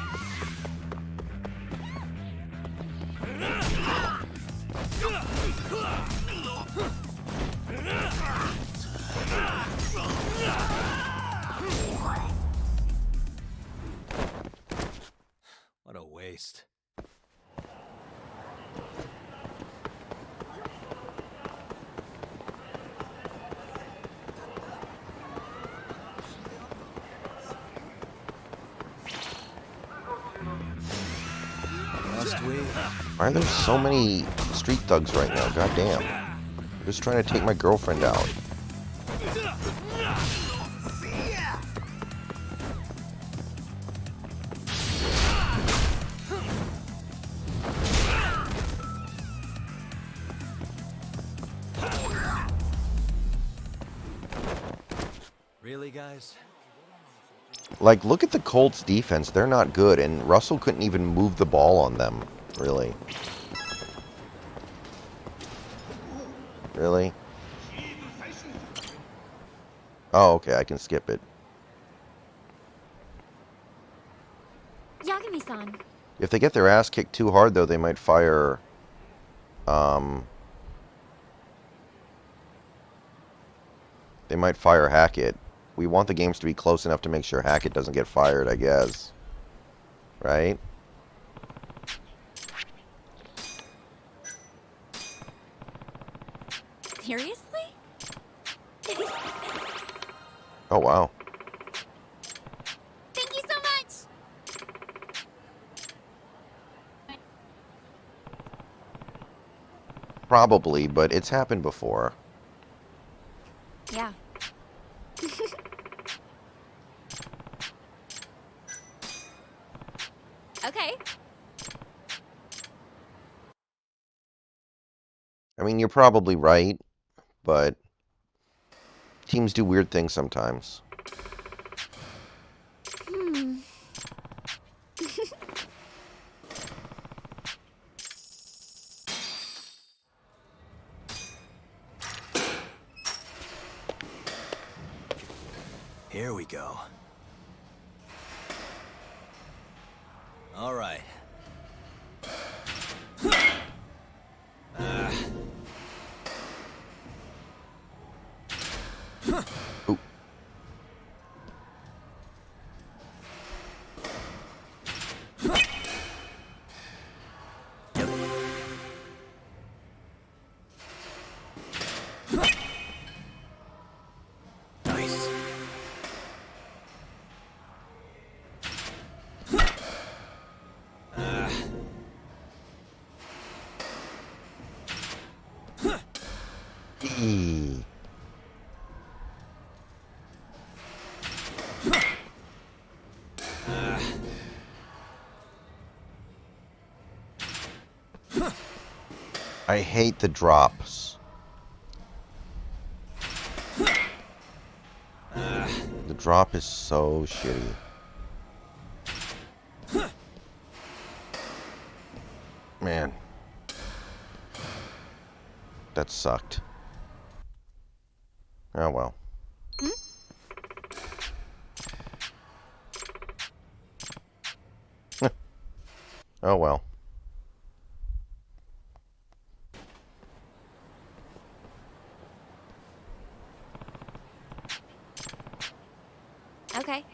What a waste. Why are there so many street thugs right now? Goddamn. I'm just trying to take my girlfriend out. Really, guys? Like, look at the Colts defense. They're not good, and Russell couldn't even move the ball on them, really. Really? Oh, okay, I can skip it. Yagami-san. If they get their ass kicked too hard, though, they might fire... They might fire Hackett. We want the games to be close enough to make sure Hackett doesn't get fired, I guess. Right? Seriously? Oh, wow. Thank you so much! Probably, but it's happened before. Yeah. Okay. I mean, you're probably right, but teams do weird things sometimes. Hmm. Here we go. All right. Ooh. Nice. Eee. I hate the drops. The drop is so shitty. Man. That sucked. Oh well. Oh well. Okay.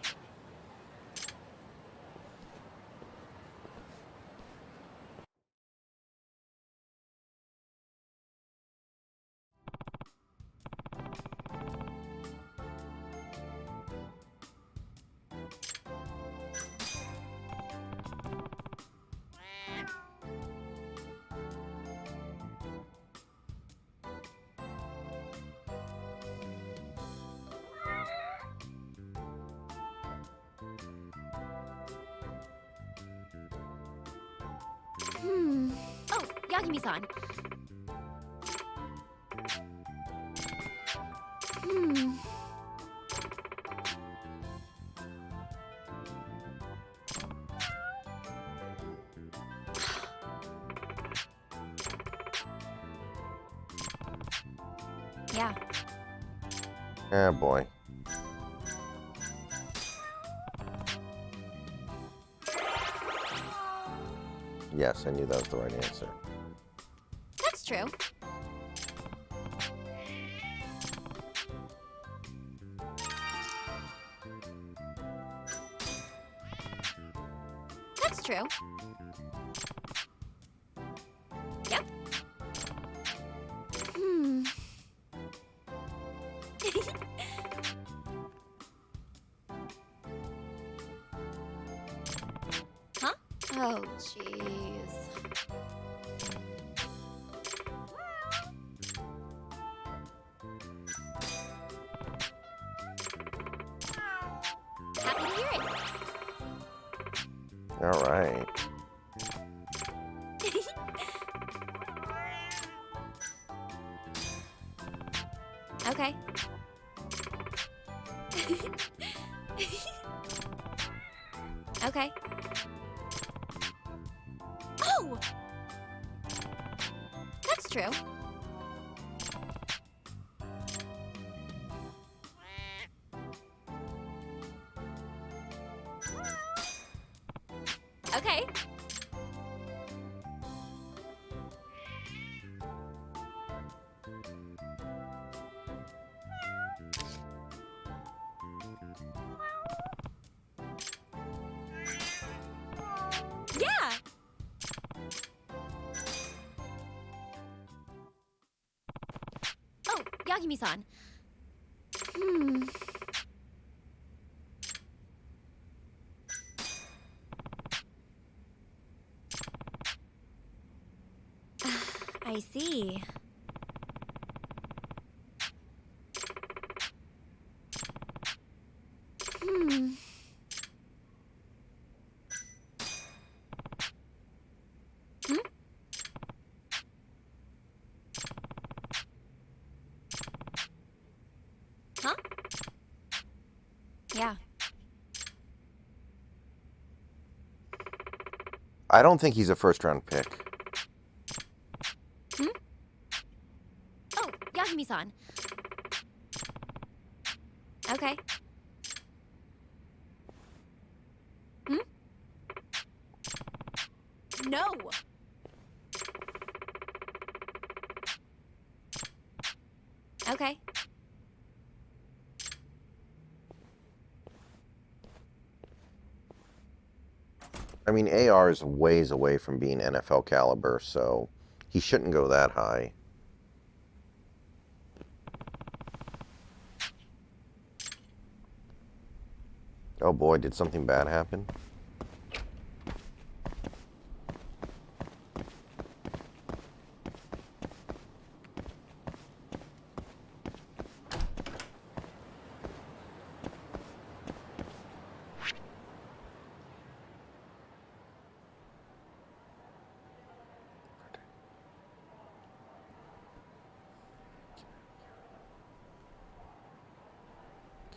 Oh, Yagami-san. Yeah. Oh boy. Yes, I knew that was the right answer. That's true. That's true. Yep. Huh? Oh, jeez. Happy to hear it. All right. Okay. true. Okay. Yeah! Oh, Yagami-san. I see. Huh? Yeah. I don't think he's a first-round pick. Oh, Yagami-san. Okay. No! Okay. I mean, AR is ways away from being NFL caliber, so he shouldn't go that high. Oh boy, did something bad happen?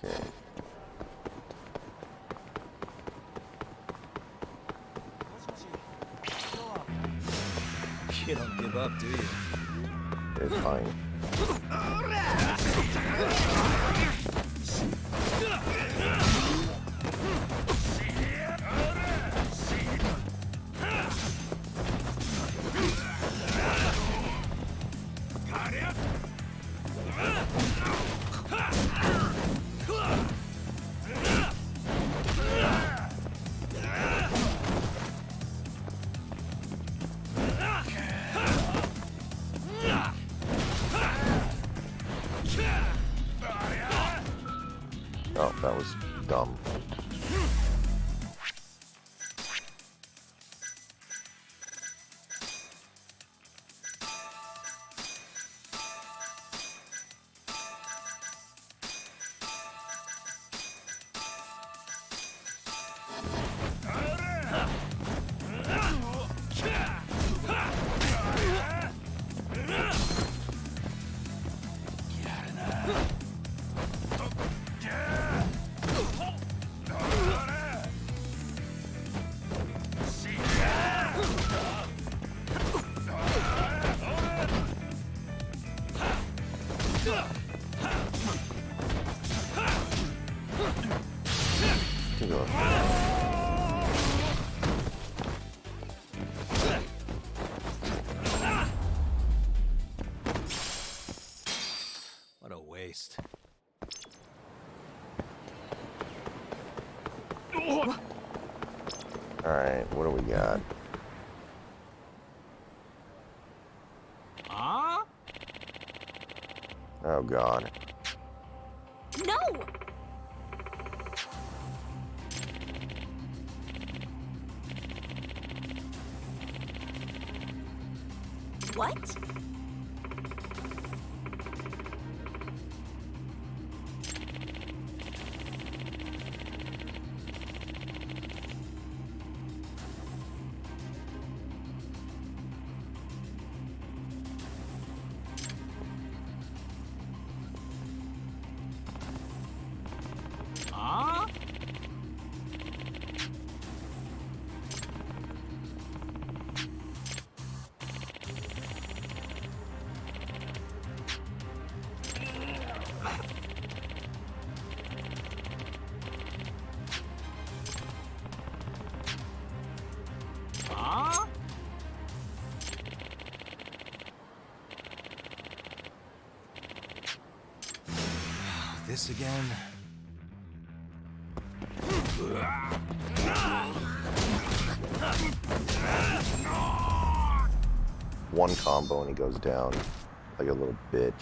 Okay. You don't give up, do you? It's fine. Oh, that was dumb. What a waste. Alright, what do we got? Oh god. No! What? this again. One combo and he goes down like a little bitch.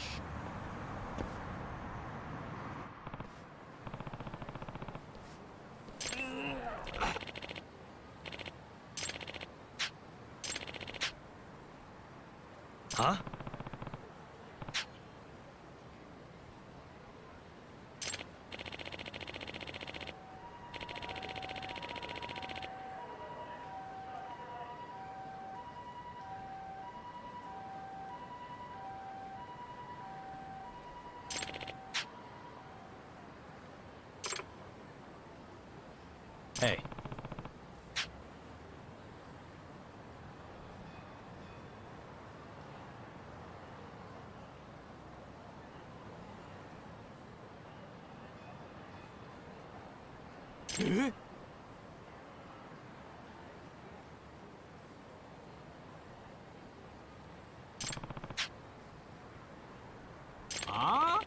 Huh? Hey. Huh?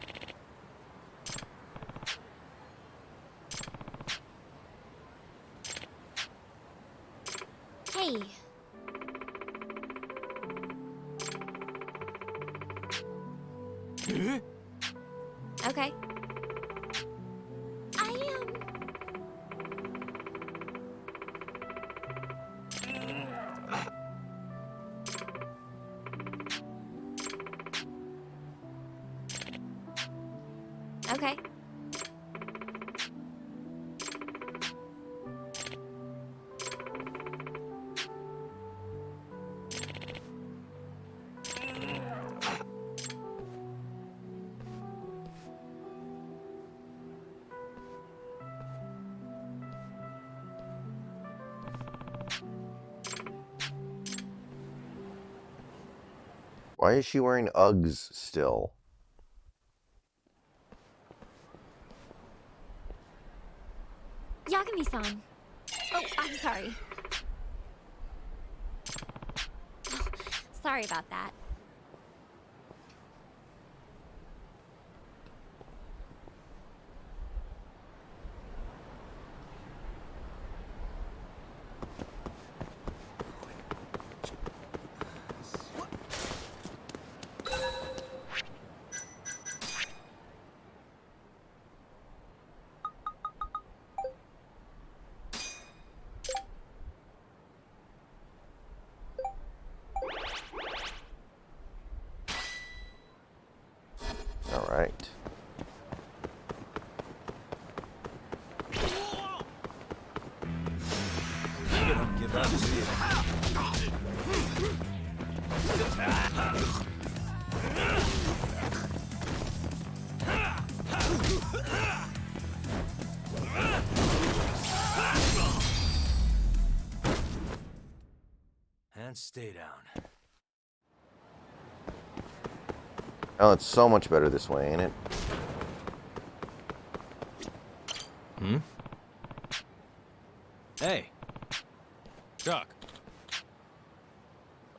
Hey. Okay. Okay. Why is she wearing Uggs still? Yagami-san. Oh, I'm sorry. Sorry about that. All right. You don't give up, do you? And stay down. Oh, it's so much better this way, ain't it? Hmm? Hey. Chuck.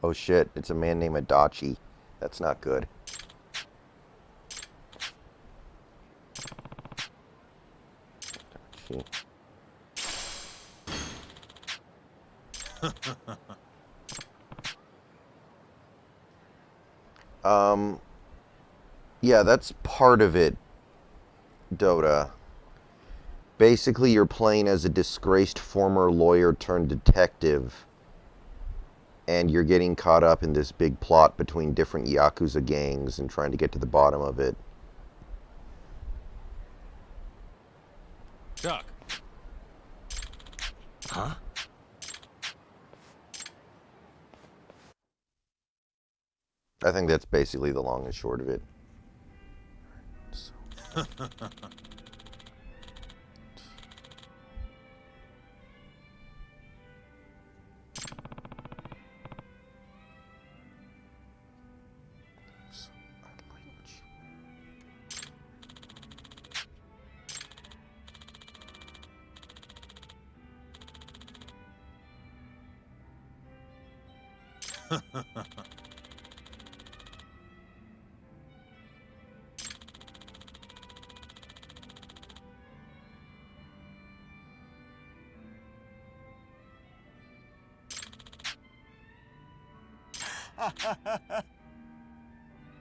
Oh shit, it's a man named Adachi. That's not good. Adachi. Yeah, that's part of it, Dota. Basically, you're playing as a disgraced former lawyer turned detective, and you're getting caught up in this big plot between different Yakuza gangs and trying to get to the bottom of it. Chuck. Huh? I think that's basically the long and short of it.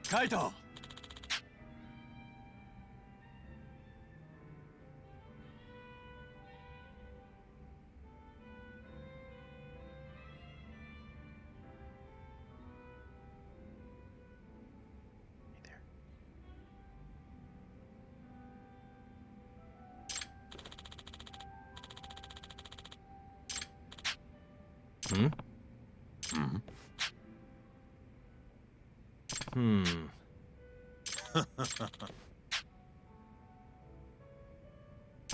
Kaito! Hmm? Hmm.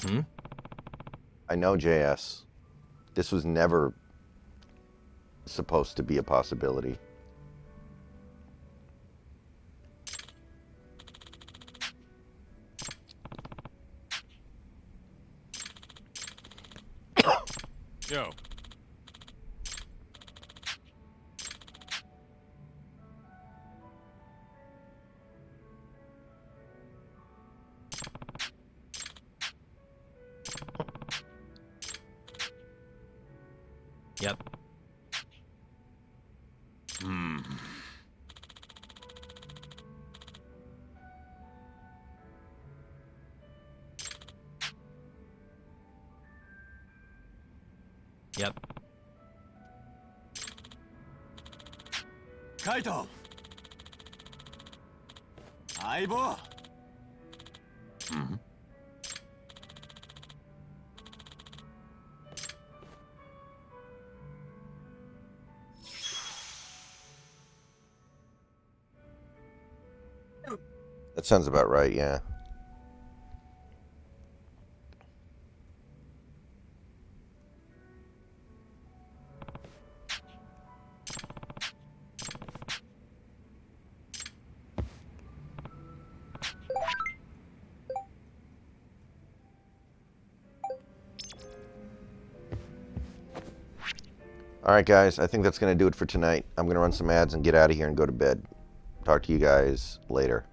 Hmm? I know, JS. This was never supposed to be a possibility. Yo. Yep. Hmm. Yep. Kaito! Aibo! Hmm. That sounds about right, yeah. Alright guys, I think that's going to do it for tonight. I'm going to run some ads and get out of here and go to bed. Talk to you guys later.